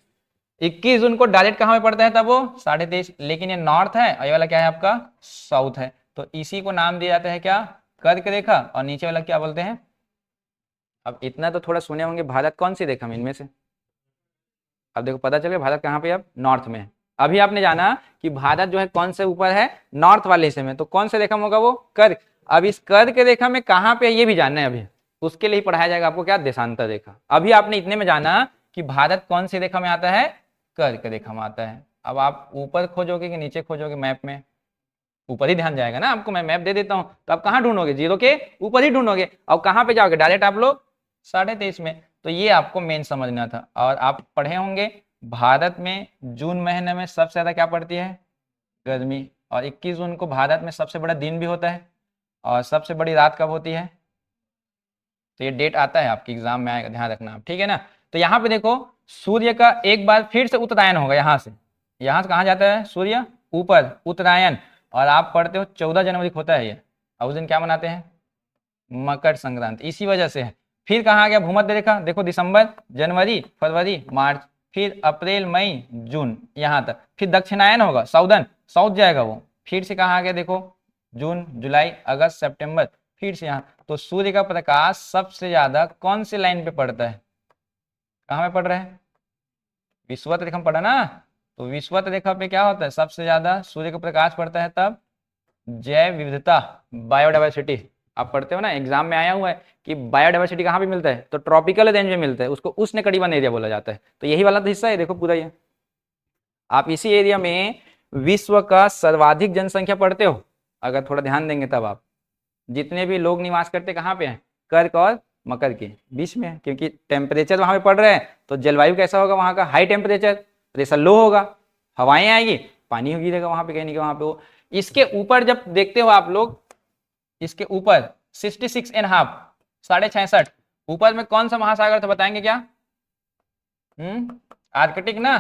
21 जून को डायरेक्ट कहाँ पे पड़ता है, तब वो 23.5। लेकिन ये नॉर्थ है, और ये वाला क्या है आपका, साउथ है। तो इसी को नाम दिया जाता है क्या, कर्क रेखा, और नीचे वाला क्या बोलते हैं। अब इतना तो थोड़ा सुने होंगे, भारत कौन सी रेखा में इनमें से, अब देखो पता चल गया भारत कहाँ पे, अब नॉर्थ में है। अभी आपने जाना कि भारत जो है कौन से ऊपर है, नॉर्थ वाले हिस्से में, तो कौन से रेखा में होगा वो, कर्क। अब इस कर्क रेखा में कहाँ पे, ये भी जानना है अभी, उसके लिए ही पढ़ाया जाएगा आपको क्या, देशांतर रेखा। अभी आपने इतने में जाना कि भारत कौन सी रेखा में आता है, कर्क रेखा में आता है। अब आप ऊपर खोजोगे कि नीचे खोजोगे मैप में, ऊपर ही ध्यान जाएगा ना। आपको मैं मैप दे देता हूँ तो आप कहाँ ढूंढोगे, 0 के ऊपर ही ढूंढोगे, और कहाँ पे जाओगे, डायरेक्ट आप लोग 23.5 में। तो ये आपको मेन समझना था। और आप पढ़े होंगे भारत में जून महीने में सबसे ज्यादा क्या पड़ती है, गर्मी। और 21 जून को भारत में सबसे बड़ा दिन भी होता है, और सबसे बड़ी रात कब होती है। तो ये डेट आता है आपके एग्जाम में आएगा, ध्यान रखना आप, ठीक है ना। तो यहाँ पे देखो सूर्य का एक बार फिर से उत्तरायण होगा, यहाँ से कहाँ जाता है सूर्य, ऊपर, उत्तरायण। और आप पढ़ते हो 14 जनवरी को होता है ये, और उस दिन क्या मनाते हैं, मकर संक्रांति, इसी वजह से है। फिर कहाँ आ गया भूमध्य रेखा, देखो दिसंबर, जनवरी, फरवरी, मार्च, फिर अप्रैल, मई, जून, यहाँ तक। फिर दक्षिणायन होगा, साउथ जाएगा वो। फिर से कहाँ आ गया देखो, जून, जुलाई, अगस्त, सितंबर, फिर से यहाँ। तो सूर्य का प्रकाश सबसे ज्यादा कौन से लाइन पे पड़ता है, कहाँ पे पड़ रहा है, विषुवत रेखा में पड़ा ना। तो विषुवत रेखा पे क्या होता है, सबसे ज्यादा सूर्य का प्रकाश पड़ता है तब जैव विविधता, बायोडाइवर्सिटी। आप पढ़ते हो ना, एग्जाम में आया हुआ है कि बायोडाइवर्सिटी कहाँ पे मिलता है, तो ट्रॉपिकल रेंज में मिलता है, उसको उष्णकटिबंध एरिया बोला जाता है। तो यही वाला तो हिस्सा है, देखो पूरा ये। आप इसी एरिया में विश्व का सर्वाधिक जनसंख्या पढ़ते हो, अगर थोड़ा ध्यान देंगे तब आप। जितने भी लोग निवास करते कहाँ पे हैं, कर्क और मकर के बीच में है, क्योंकि टेम्परेचर वहां पे पड़ रहे हैं। तो जलवायु कैसा होगा वहां का, हाई टेम्परेचर, प्रेशर लो होगा, हवाएं आएगी, पानी गिरेगा वहां पे, कहीं नहीं वहां पे वो इसके ऊपर जब देखते हो आप लोग, इसके ऊपर 66.5, 66.5 ऊपर में कौन सा महासागर था बताएंगे क्या? आर्कटिक ना,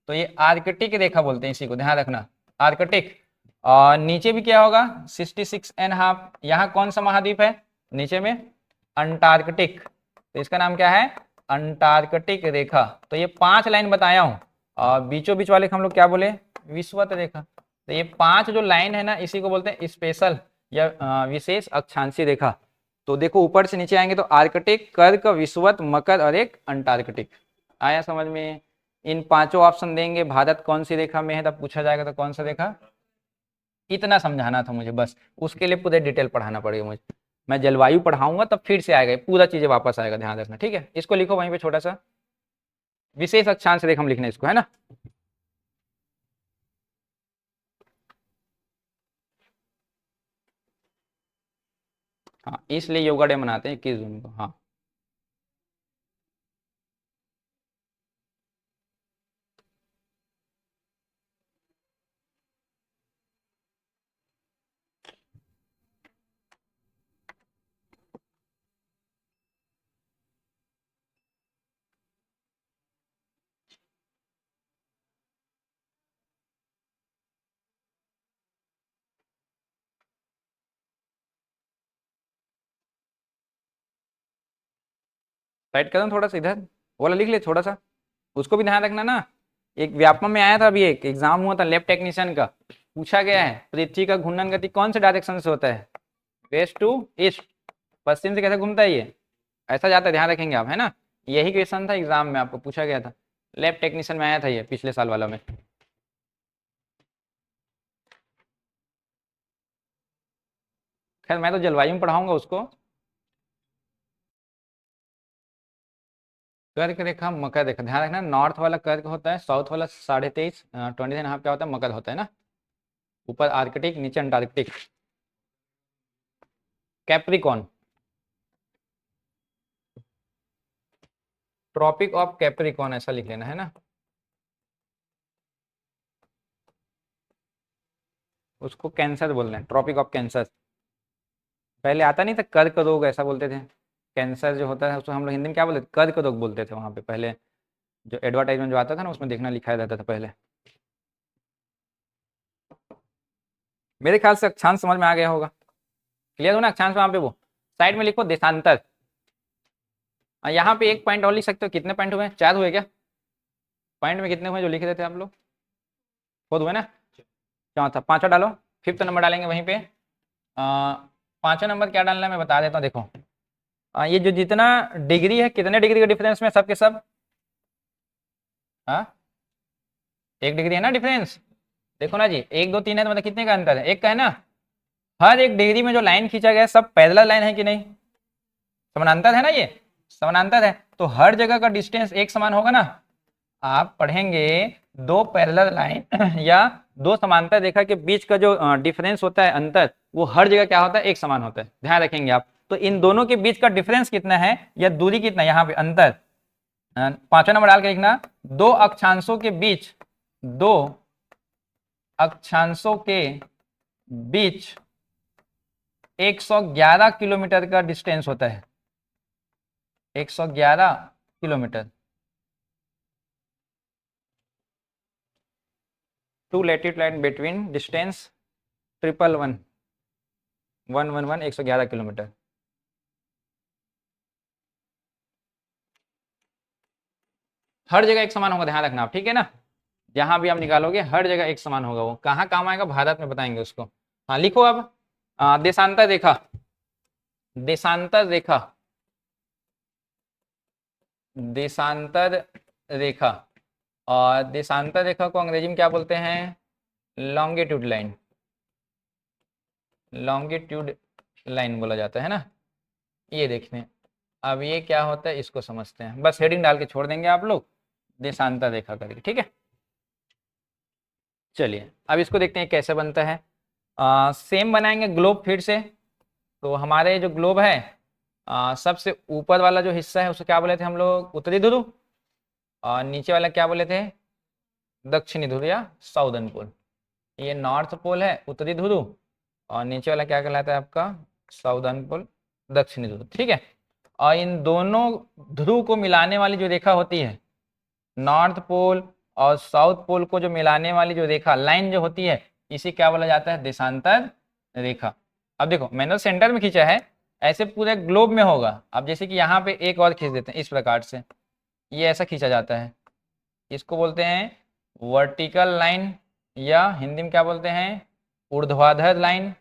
तो ये आर्कटिक रेखा बोलते हैं इसी को, ध्यान रखना, आर्कटिक। और नीचे भी क्या होगा 66.5, यहाँ कौन सा महाद्वीप है नीचे में? अंटार्कटिक। तो इसका नाम क्या है? अंटार्कटिक रेखा। तो ये 5 लाइन बताया हूं, और बीचों बीच वाले को हम लोग क्या बोले? विषुवत रेखा। तो ये 5 जो लाइन है ना, इसी को बोलते हैं स्पेशल या विशेष अक्षांशीय रेखा। तो देखो ऊपर से नीचे आएंगे तो आर्कटिक, कर्क, विषुवत, मकर और एक अंटार्कटिक। आया समझ में? इन 5 ऑप्शन देंगे, भारत कौन सी रेखा में है, तब पूछा जाएगा तो कौन सा रेखा। इतना समझाना था मुझे बस, उसके लिए पूरे डिटेल पढ़ाना पड़ेगा मुझे। मैं जलवायु पढ़ाऊंगा तब फिर से आएगा, पूरा चीजें वापस आएगा, ध्यान रखना, ठीक है? इसको लिखो वहीं पे छोटा सा, विशेष अक्षांश रेखा हम लिखना है इसको, है ना? हाँ, इसलिए योगा डे मनाते हैं 21 जून को। हाँ, टाइट कर दूं थोड़ा सा इधर, वो वाला लिख ले थोड़ा सा, उसको भी ध्यान रखना ना। एक व्यापम में आया था, अभी एक एग्जाम हुआ था लैब टेक्नीशियन का, पूछा गया है पृथ्वी का घूर्णन गति कौन से डायरेक्शन से होता है? वेस्ट टू ईस्ट, पश्चिम से कैसे घूमता है ये? ऐसा जाता है, ध्यान रखेंगे आप, है ना? यही क्वेश्चन था एग्जाम में, आपको पूछा गया था, लैब टेक्नीशियन में आया था ये पिछले साल वाला में। खैर मैं तो जलवायु में पढ़ाऊंगा उसको। कर्क रेखा, मकर रेखा, ध्यान रखना, नॉर्थ वाला कर्क होता है, साउथ वाला 23.5 20.5 क्या होता है? मकर होता है ना। ऊपर आर्कटिक, नीचे Antarctic. Capricorn, tropic of Capricorn ऐसा लिख लेना, है ना? उसको कैंसर बोल रहे हैं, ट्रॉपिक ऑफ कैंसर। पहले आता नहीं था कर्क रोग, ऐसा बोलते थे। कैंसर जो होता है उसको हम लोग हिंदी में क्या बोलते थे? कर्क रोग बोलते थे वहां पे पहले, जो एडवर्टाइजमेंट जो आता था ना उसमें देखना लिखा रहता था पहले। मेरे ख्याल से अक्षांश समझ में आ गया होगा, क्लियर हो ना? अक्षांश वहां पे वो साइड में लिखो देशांतर। यहाँ पे एक पॉइंट और लिख सकते हो, कितने पॉइंट हुए? 4 हुए क्या? पॉइंट में कितने हुए जो लिख रहे थे आप लोग? खुद हुए ना? चौथा, 5वां डालो, 5th नंबर डालेंगे वहीं पे। 5वां नंबर क्या डालना है मैं बता देता हूँ, देखो। ये जो जितना डिग्री है, कितने डिग्री का डिफरेंस में सबके सब? हाँ, 1 डिग्री है ना डिफरेंस। देखो ना जी, 1 2 3 है तो मतलब कितने का अंतर है? 1 का है ना। हर एक डिग्री में जो लाइन खींचा गया है सब पैरेलल लाइन है कि नहीं? समानांतर है ना, ये समानांतर है, तो हर जगह का डिस्टेंस एक समान होगा ना। आप पढ़ेंगे 2 पैरेलल लाइन या 2 समांतर रेखा के बीच का जो डिफरेंस होता है, अंतर, वो हर जगह क्या होता है? एक समान होता है, ध्यान रखेंगे आप। तो इन दोनों के बीच का डिफरेंस कितना है या दूरी कितना है, यहाँ पे अंतर। 5वां नंबर डाल के लिखना, 2 अक्षांशों के बीच, 2 अक्षांशों के बीच 111 किलोमीटर का डिस्टेंस होता है, 111 kilometre. Two latitude line between distance 111 kilometre. हर जगह एक समान होगा, ध्यान रखना आप, ठीक है ना? जहां भी आप निकालोगे हर जगह एक समान होगा। वो कहाँ काम आएगा? भारत में बताएंगे उसको। हाँ लिखो अब, देशांतर रेखा, देशांतर रेखा, देशांतर रेखा। और देशांतर रेखा को अंग्रेजी में क्या बोलते हैं? लॉन्गिट्यूड लाइन, लॉन्गिट्यूड लाइन बोला जाता है ना। ये देखते हैं अब ये क्या होता है, इसको समझते हैं, बस हेडिंग डाल के छोड़ देंगे आप लोग, देशांतर रेखा करके, ठीक है? चलिए अब इसको देखते हैं कैसे बनता है। सेम बनाएंगे ग्लोब फिर से। तो हमारे जो ग्लोब है, सबसे ऊपर वाला जो हिस्सा है उसको क्या बोले थे हम लोग? उत्तरी ध्रुव। और नीचे वाला क्या बोले थे? दक्षिणी ध्रुव या साउदर्न पोल। ये नॉर्थ पोल है, उत्तरी ध्रुव, और नीचे वाला क्या कहलाता है आपका साउदर्न पोल, दक्षिणी ध्रुव, ठीक है। और इन दोनों ध्रुव को मिलाने वाली जो रेखा होती है, नॉर्थ पोल और साउथ पोल को जो मिलाने वाली जो रेखा लाइन जो होती है, इसे क्या बोला जाता है, देशांतर रेखा। अब देखो मैंने तो सेंटर में खींचा है, ऐसे पूरे ग्लोब में होगा। अब जैसे कि यहाँ पे एक और खींच देते हैं इस प्रकार से, ये ऐसा खींचा जाता है, इसको बोलते हैं वर्टिकल लाइन, या हिंदी में क्या बोलते हैं, ऊर्ध्वाधर लाइन,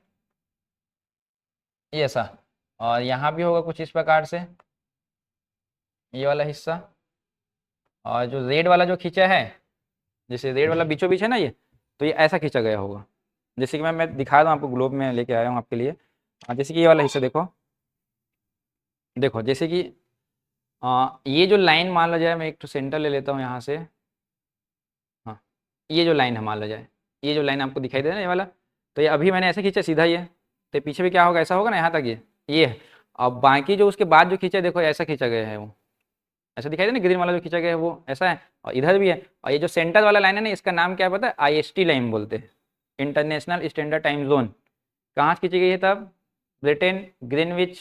ये ऐसा। और यहाँ भी होगा कुछ इस प्रकार से, ये वाला हिस्सा। और जो रेड वाला जो खींचा है, जैसे रेड वाला बीचों बीच है ना ये, तो ये ऐसा खींचा गया होगा। जैसे कि मैं दिखा दूँ आपको, ग्लोब में लेके आया हूँ आपके लिए। जैसे कि ये वाला हिस्सा देखो, देखो जैसे कि ये जो लाइन मान लो जाए, मैं एक तो सेंटर ले लेता हूँ यहाँ से। हाँ, ये जो लाइन है मान लो जाए, ये जो लाइन आपको दिखाई दे रहा है ये वाला, तो ये अभी मैंने ऐसे खींचा सीधा, ये तो पीछे भी क्या होगा, ऐसा होगा ना, यहाँ तक ये है। अब बाकी जो उसके बाद जो खींचा देखो, ऐसा खींचा गया है, वो ऐसा दिखाई दे ना, ग्रीन वाला जो खींचा गया है वो ऐसा है, और इधर भी है। और ये जो सेंटर वाला लाइन है ना, इसका नाम क्या पता है, IST लाइन बोलते हैं, इंटरनेशनल स्टैंडर्ड टाइम जोन। कहाँ से खींची गई है तब, ब्रिटेन ग्रीनविच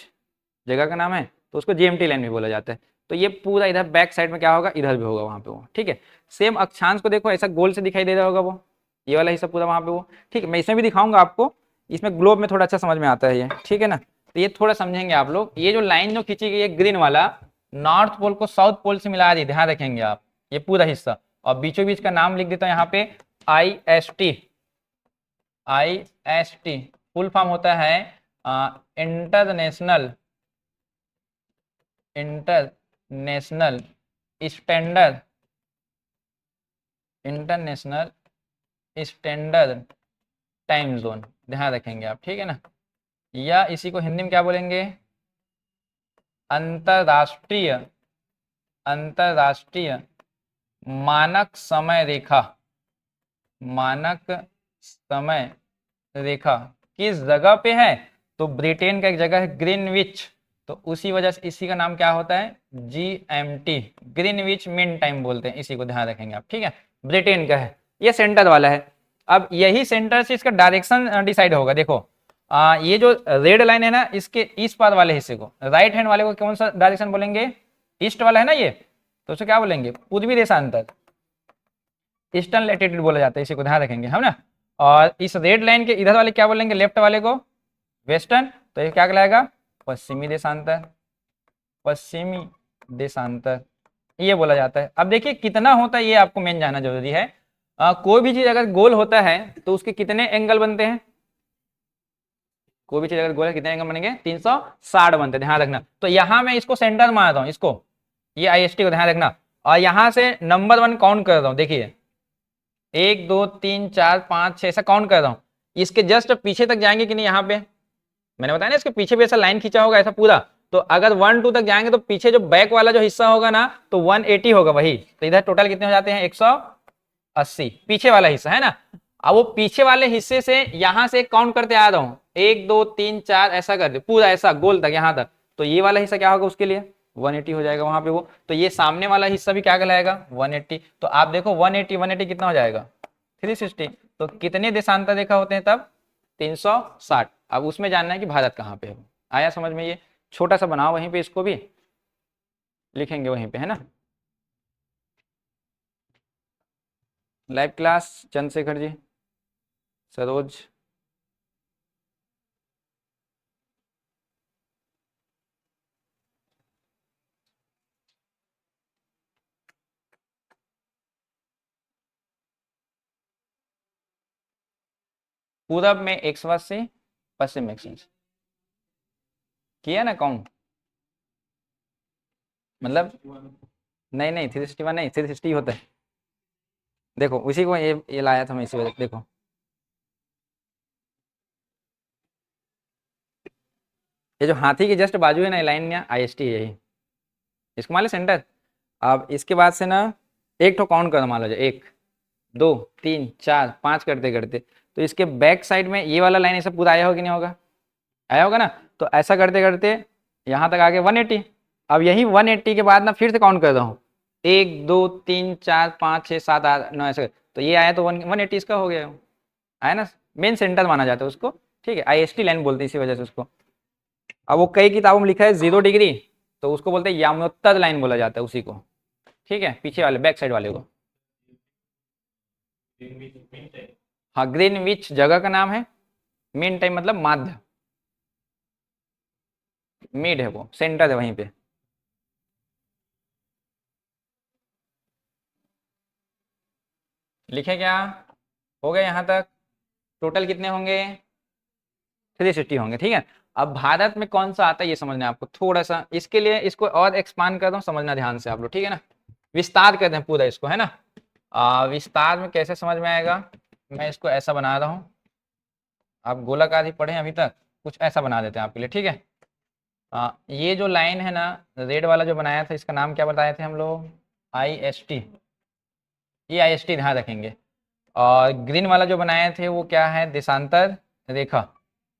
जगह का नाम है, तो उसको GMT लाइन भी बोला जाता है। तो ये पूरा इधर बैक साइड में क्या होगा, इधर भी होगा वहाँ पे वो, ठीक है। सेम अक्षांश को देखो, ऐसा गोल से दिखाई दे रहा होगा वो, ये वाला हिस्सा पूरा वहाँ पे वो, ठीक है। मैं इसमें भी दिखाऊंगा आपको, इसमें ग्लोब में थोड़ा अच्छा समझ में आता है ये, ठीक है ना। तो ये थोड़ा समझेंगे आप लोग। ये जो लाइन जो खींची गई है ग्रीन वाला, नॉर्थ पोल को साउथ पोल से मिला दी, ध्यान रखेंगे आप, ये पूरा हिस्सा। और बीचों बीच का नाम लिख देता हूँ यहाँ पे, IST। IST फुल फॉर्म होता है international standard, international standard time zone, ध्यान रखेंगे आप, ठीक है ना। या इसी को हिंदी में क्या बोलेंगे, अंतरराष्ट्रीय मानक समय रेखा, मानक समय रेखा किस जगह पे है, तो ब्रिटेन का एक जगह है ग्रीनविच, तो उसी वजह से इसी का नाम क्या होता है, GMT, ग्रीनविच मीन टाइम बोलते हैं इसी को, ध्यान रखेंगे आप, ठीक है। ब्रिटेन का है, ये सेंटर वाला है। अब यही सेंटर से इसका डायरेक्शन डिसाइड होगा। देखो ये जो रेड लाइन है ना, इसके इस पार वाले हिस्से को, राइट हैंड वाले को कौन सा डायरेक्शन बोलेंगे, ईस्ट वाला है ना ये, तो उसे क्या बोलेंगे, पूर्वी देशांतर, ईस्टर्न लैटिट्यूड बोला जाता है, इसी को ध्यान रखेंगे हम ना। और इस रेड लाइन के इधर वाले क्या बोलेंगे, लेफ्ट वाले को वेस्टर्न, तो ये क्या कहलाएगा, पश्चिमी देशांतर, पश्चिमी देशांतर, ये बोला जाता है। अब देखिए कितना होता है ये आपको मेन जानना जरूरी है। कोई भी चीज अगर गोल होता है तो उसके कितने एंगल बनते हैं, कोई भी चीज अगर गोल है कितने एंगल बनेंगे, 360 बनते हैं, ध्यान रखना। तो यहाँ मैं इसको सेंटर मान रहा हूँ, इसको ये IST को ध्यान रखना। और यहाँ से नंबर 1 काउंट कर रहा हूँ, देखिए 1 2 3 4 5 6 ऐसा काउंट कर रहा हूँ। इसके जस्ट पीछे तक जाएंगे कि नहीं, यहाँ पे मैंने बताया ना इसके पीछे भी ऐसा लाइन खींचा होगा ऐसा पूरा, तो अगर 1 2 तक जाएंगे तो पीछे जो बैक वाला जो हिस्सा होगा ना, तो 180 होगा वही। तो इधर टोटल कितने हो जाते हैं, 180 पीछे वाला हिस्सा है ना। अब वो पीछे वाले हिस्से से यहां से काउंट करते आ रहा हूँ, 1 2 3 4 ऐसा कर दे पूरा ऐसा गोल तक यहाँ तक, तो ये वाला हिस्सा क्या होगा उसके लिए 180 हो जाएगा वहां पे वो। तो ये सामने वाला हिस्सा भी क्या कहलाएगा 180। तो आप देखो 180 कितना हो जाएगा 360। तो कितने देशांतर रेखा होते हैं तब 360। अब उसमें जानना है कि भारत कहाँ पे है। आया समझ में, ये छोटा सा बनाओ वहीं पे, इसको भी लिखेंगे वहीं पे, है ना। लाइव क्लास चंद्रशेखर जी, सरोज, पूरब में 180, पश्चिम में 180 किया ना काउंट, मतलब नहीं नहीं 361 नहीं 360 होता है। देखो उसी को ये लाया था मैं इसी वजह, देखो ये जो हाथी की जस्ट बाजू है ना लाइन, या IST यही, इसको मान लो सेंटर। अब इसके बाद से ना एक तो काउंट कर मान लो, 1 2 3 4 5 करते करते, तो इसके बैक साइड में ये वाला लाइन ऐसा पूरा आया होगा कि नहीं होगा, आया होगा ना। तो ऐसा करते करते यहाँ तक आ गए 180। अब यही 180 के बाद ना फिर से काउंट कर रहा हूँ, 1 2 3 4 5 6 7 8 9 ऐसे, तो ये आया तो 180 इसका हो गया। है ना, मेन सेंटर माना जाता है उसको, ठीक है, IST लाइन बोलते हैं इसी वजह से उसको। अब वो कई किताबों में लिखा है 0 डिग्री, तो उसको बोलते हैं याम्योत्तर लाइन बोला जाता है उसी को, ठीक है, पीछे वाले बैक साइड वाले को। हाँ, ग्रीनविच जगह का नाम है, मीन टाइम मतलब माध्य, मिड है वो, सेंटर है वहीं पे। लिखे क्या, हो गए यहाँ तक? टोटल कितने होंगे? 360 होंगे, ठीक है। अब भारत में कौन सा आता है ये समझना है आपको थोड़ा सा, इसके लिए इसको और एक्सपांड कर दूं, समझना ध्यान से आप लोग, ठीक है ना, विस्तार करते हैं पूरा इसको, है ना। विस्तार में कैसे समझ में आएगा, मैं इसको ऐसा बना रहा हूँ, आप गोलाकार ही पढ़े अभी तक, कुछ ऐसा बना देते हैं आपके लिए, ठीक है। ये जो लाइन है ना, रेड वाला जो बनाया था, इसका नाम क्या बताए थे हम लोग, IST, ये IST ध्यान रखेंगे। और ग्रीन वाला जो बनाए थे वो क्या है, देशांतर रेखा,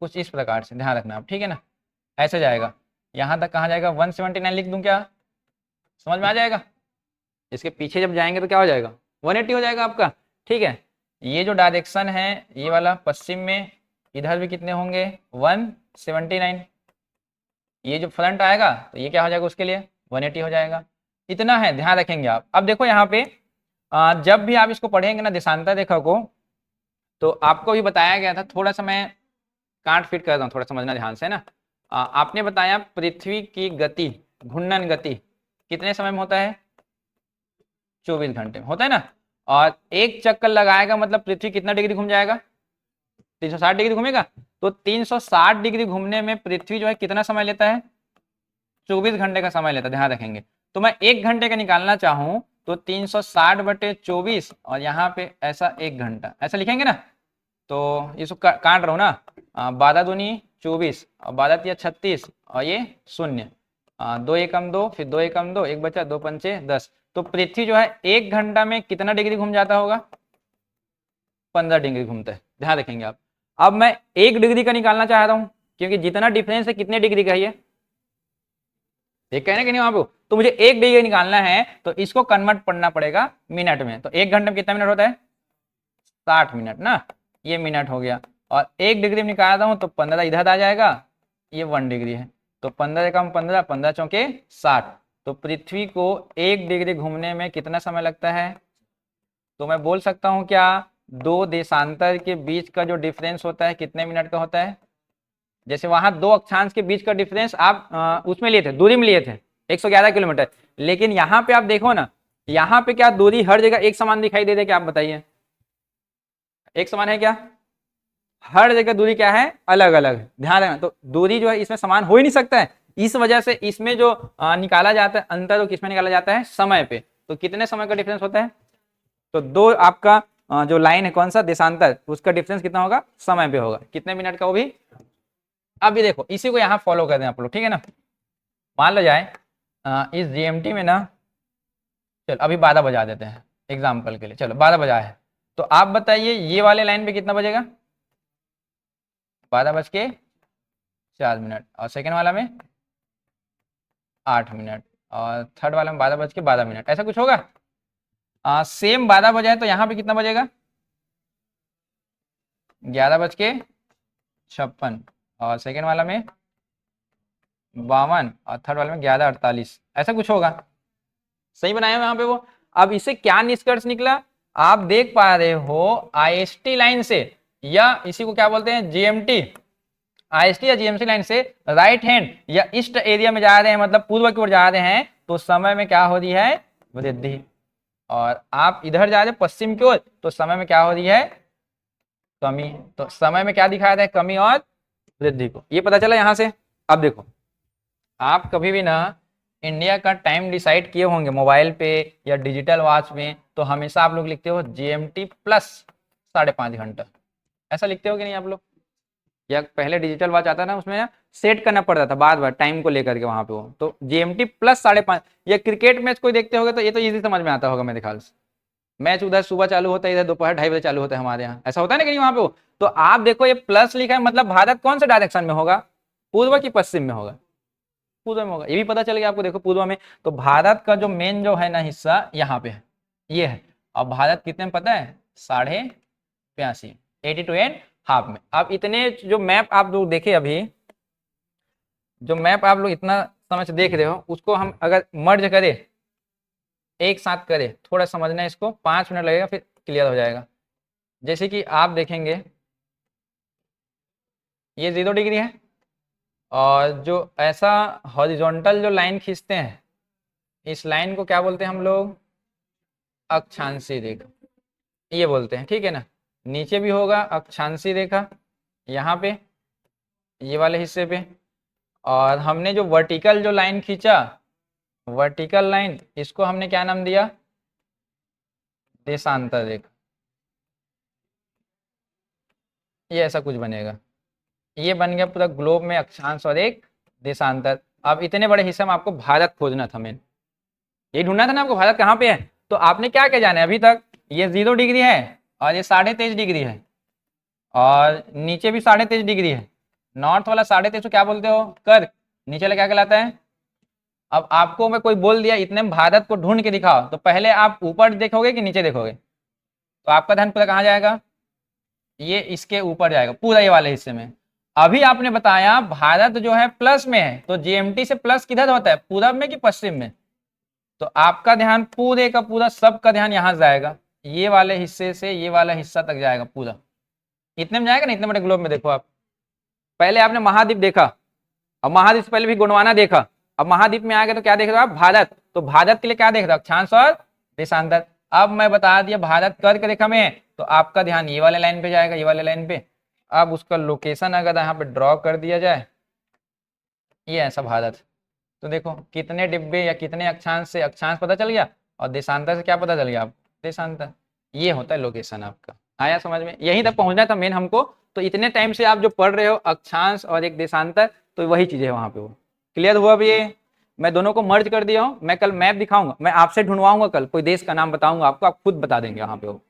कुछ इस प्रकार से ध्यान रखना आप, ठीक है ना, ऐसे जाएगा। यहाँ तक कहाँ जाएगा, 179 लिख दूं क्या, समझ में आ जाएगा। इसके पीछे जब जाएंगे तो क्या हो जाएगा, 180 हो जाएगा आपका, ठीक है। ये जो डायरेक्शन है ये वाला पश्चिम में, इधर भी कितने होंगे, 179। ये जो फ्रंट आएगा तो ये क्या हो जाएगा उसके लिए, 180 हो जाएगा। इतना है, ध्यान रखेंगे आप। अब देखो यहाँ पे जब भी आप इसको पढ़ेंगे ना देशांतर रेखा को, तो आपको भी बताया गया था, थोड़ा सा मैं काट फिट कर रहा हूँ, थोड़ा समझना ध्यान से ना। आपने बताया पृथ्वी की गति, घूर्णन गति कितने समय में होता है, 24 घंटे में होता है ना। और एक चक्कर लगाएगा मतलब पृथ्वी कितना डिग्री घूम जाएगा, 360 डिग्री घूमेगा। तो 360 डिग्री घूमने में पृथ्वी जो है कितना समय लेता है, 24 घंटे का समय लेता है, ध्यान रखेंगे। तो मैं 1 घंटे का निकालना चाहूं तो 360/24, और यहाँ पे ऐसा 1 घंटा, ऐसा लिखेंगे ना। तो इसको काट रहा हूँ ना, 12 दूनी 24 और 12 तिया 36 और ये 0, 2 एकम 2, फिर 2 एकम 2, 1 बचा, 2 पंचे 10। तो पृथ्वी जो है 1 घंटा में कितना डिग्री घूम जाता होगा, 15 डिग्री घूमता है, ध्यान रखेंगे आप। अब मैं 1 डिग्री का निकालना चाह रहा हूँ, क्योंकि जितना डिफरेंस है कितने डिग्री का है ये कहने के नहीं वहां पे, तो मुझे 1 डिग्री निकालना है तो इसको कन्वर्ट करना पड़ेगा मिनट में। तो 1 घंटे में कितना मिनट होता है, 60 मिनट ना, ये मिनट हो गया। और 1 डिग्री में निकाल रहा हूं तो 15 इधर आ जाएगा, ये 1 डिग्री है। तो 15 कम 15, 15 चौके 60। तो पृथ्वी को 1 डिग्री घूमने में कितना समय लगता है, तो मैं बोल सकता हूं क्या, 2 देशांतर के बीच का जो डिफरेंस होता है कितने मिनट का होता है। जैसे वहां 2 अक्षांश के बीच का डिफरेंस आप उसमें लिए थे, दूरी में लिए थे 111 किलोमीटर, लेकिन यहाँ पे आप देखो ना, यहाँ पे क्या दूरी हर जगह एक समान दिखाई दे रही है क्या, आप बताइए, एक समान है क्या, हर जगह दूरी क्या है, अलग अलग है, ध्यान रखना। तो दूरी जो है इसमें समान हो ही नहीं सकता है, इस वजह से इसमें जो निकाला जाता है अंतर, वो किसमें निकाला जाता है, समय पे। तो कितने समय का डिफरेंस होता है, तो 2 आपका जो लाइन है कौन सा देशांतर, उसका डिफरेंस कितना होगा, समय पे होगा, कितने मिनट का वो भी। अभी देखो इसी को यहाँ फॉलो कर दें आप लोग, ठीक है ना। मान लो जाए इस GMT में ना, चलो अभी 12 बजा देते हैं एग्जाम्पल के लिए, चलो 12 बजा है। तो आप बताइए ये वाले लाइन पे कितना बजेगा, 12:04 और सेकेंड वाला में 8 मिनट और थर्ड वाला में 12:12, ऐसा कुछ होगा। सेम 12 बजाए तो यहाँ पे कितना बजेगा, 11:56 और सेकेंड वाला में 52 और थर्ड वाले में 11:48, ऐसा कुछ होगा। सही बनाया यहाँ पे वो। अब इसे क्या निष्कर्ष निकला, आप देख पा रहे हो IST लाइन से, या इसी को क्या बोलते हैं, GMT, IST या GMT लाइन से राइट हैंड या ईस्ट एरिया में जा रहे हैं, मतलब पूर्व की ओर जा रहे हैं, तो समय में क्या हो रही है, वृद्धि। और आप इधर जा रहे हैं पश्चिम की ओर, तो समय में क्या हो रही है, कमी। तो समय में क्या दिखा रहा है, कमी और वृद्धि को, ये पता चला यहाँ से। अब देखो आप कभी भी ना इंडिया का टाइम डिसाइड किए होंगे मोबाइल पे या डिजिटल वॉच में, तो हमेशा आप लोग लिखते हो GMT प्लस 5.5 घंटा, ऐसा लिखते हो कि नहीं आप लोग। या पहले डिजिटल वॉच आता ना, उसमें सेट करना पड़ता था बार बार टाइम को लेकर के वहां पे वो, तो GMT प्लस 5.5। या क्रिकेट मैच कोई देखते होगे तो ये तो इजी समझ में आता होगा मेरे ख्याल से, मैच उधर सुबह चालू होता है, इधर दोपहर 2:30 बजे चालू होता है हमारे यहाँ, ऐसा होता है ना कहीं वहां पे वो। तो आप देखो ये प्लस लिखा है, मतलब भारत कौन सा डायरेक्शन में होगा, पूर्व की पश्चिम में होगा, पूर्व में होगा, ये भी पता चल गया आपको। देखो पूर्व में, तो भारत का जो मेन जो है ना हिस्सा यहाँ पे है, ये है। और भारत कितने में पता है, 85.5, 82.5 में। अब इतने जो मैप आप लोग देखे अभी, जो मैप आप लोग इतना समय से देख रहे हो, उसको हम अगर मर्ज करें, एक साथ करें, थोड़ा समझना है इसको, 5 मिनट लगेगा फिर क्लियर हो जाएगा। जैसे कि आप देखेंगे ये 0 डिग्री है, और जो ऐसा हॉरिजॉन्टल जो लाइन खींचते हैं, इस लाइन को क्या बोलते हैं हम लोग? अक्षांशी रेखा, ये बोलते हैं, ठीक है ना। नीचे भी होगा अक्षांशी रेखा यहाँ पे, ये वाले हिस्से पे, और हमने जो वर्टिकल जो लाइन खींचा, वर्टिकल लाइन, इसको हमने क्या नाम दिया? देशांतर रेखा। ये ऐसा कुछ बनेगा, ये बन गया पूरा ग्लोब में अक्षांश और एक देशांतर। अब इतने बड़े हिस्से में आपको भारत खोजना था, मेन ये ढूंढना था ना आपको, भारत कहाँ पे है। तो आपने क्या क्या जाना है अभी तक? ये 0 डिग्री है, और ये 23.5 डिग्री है, और नीचे भी 23.5 डिग्री है। नॉर्थ वाला 23.5 को क्या बोलते हो? कर्क। नीचे वाला क्या कहलाता है? अब आपको मैं कोई बोल दिया इतने में भारत को ढूंढ के दिखाओ, तो पहले आप ऊपर देखोगे कि नीचे देखोगे? तो आपका ध्यान पूरा कहाँ जाएगा? ये इसके ऊपर जाएगा, पूरा ये वाले हिस्से में। अभी आपने बताया भारत जो है प्लस में है, तो जीएमटी से प्लस किधर होता है? पूरब में कि पश्चिम में? तो आपका ध्यान पूरे का पूरा, सबका ध्यान यहाँ जाएगा, ये वाले हिस्से से ये वाला हिस्सा तक जाएगा पूरा। इतने में जाएगा ना, इतने बड़े ग्लोब में। देखो आप, पहले आपने महाद्वीप देखा, अब महाद्वीप से पहले भी गोंडवाना देखा, अब महाद्वीप में आ गए तो क्या देख रहे हो आप? भारत। तो भारत के लिए क्या देख रहे हो? अक्षांश और देशांतर। अब मैं बता दिया भारत कर्क रेखा में है, तो आपका ध्यान ये वाले लाइन पे जाएगा, ये वाले लाइन पे। अब उसका लोकेशन अगर यहाँ पे ड्रॉ कर दिया जाए, ये ऐसा भारत, तो देखो कितने डिब्बे या कितने अक्षांश से अक्षांश पता चल गया, और देशांतर से क्या पता चल गया आपको? देशांतर। ये होता है लोकेशन आपका। आया समझ में? यहीं तक पहुंचना था मेन हमको। तो इतने टाइम से आप जो पढ़ रहे हो अक्षांश और एक देशांतर, तो वही चीजें है वहां पे। वो क्लियर हुआ? अब ये मैं दोनों को मर्ज कर दिया हूँ। मैं कल मैप दिखाऊंगा, मैं आपसे ढूंढवाऊंगा, कल कोई देश का नाम बताऊंगा आपको, आप खुद बता देंगे वहां पे। वो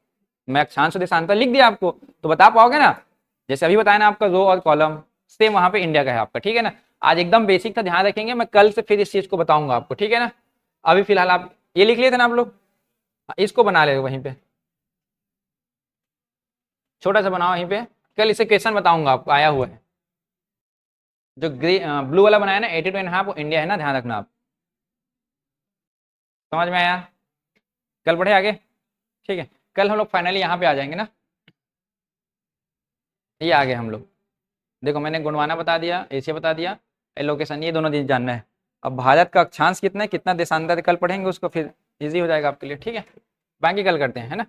मैं अक्षांश और देशांतर लिख दिया आपको, तो बता पाओगे ना? जैसे अभी बताया ना आपका रो और कॉलम, सेम वहां पे इंडिया का है आपका, ठीक है ना। आज एकदम बेसिक था, ध्यान रखेंगे। मैं कल से फिर इस चीज को बताऊंगा आपको, ठीक है ना। अभी फिलहाल आप ये लिख लिए थे ना आप लोग, इसको बना ले वहीं पे, छोटा सा बनाओ वहीं पे। कल इसे क्वेश्चन बताऊंगा आपको, आया हुआ है। जो ब्लू वाला बनाया ना 82.5, वो इंडिया है ना, ध्यान रखना आप। समझ में आया? कल बढ़े आगे, ठीक है। कल हम लोग फाइनली यहाँ पे आ जाएंगे ना। ये आ गए हम लोग। देखो मैंने गोंडवाना बता दिया, एशिया बता दिया, लोकेशन, ये दोनों चीज जानना है। अब भारत का अक्षांश कितना है, कितना देशांतर, कल पढ़ेंगे उसको, फिर इजी हो जाएगा आपके लिए, ठीक है। बाकी कल करते हैं, है ना।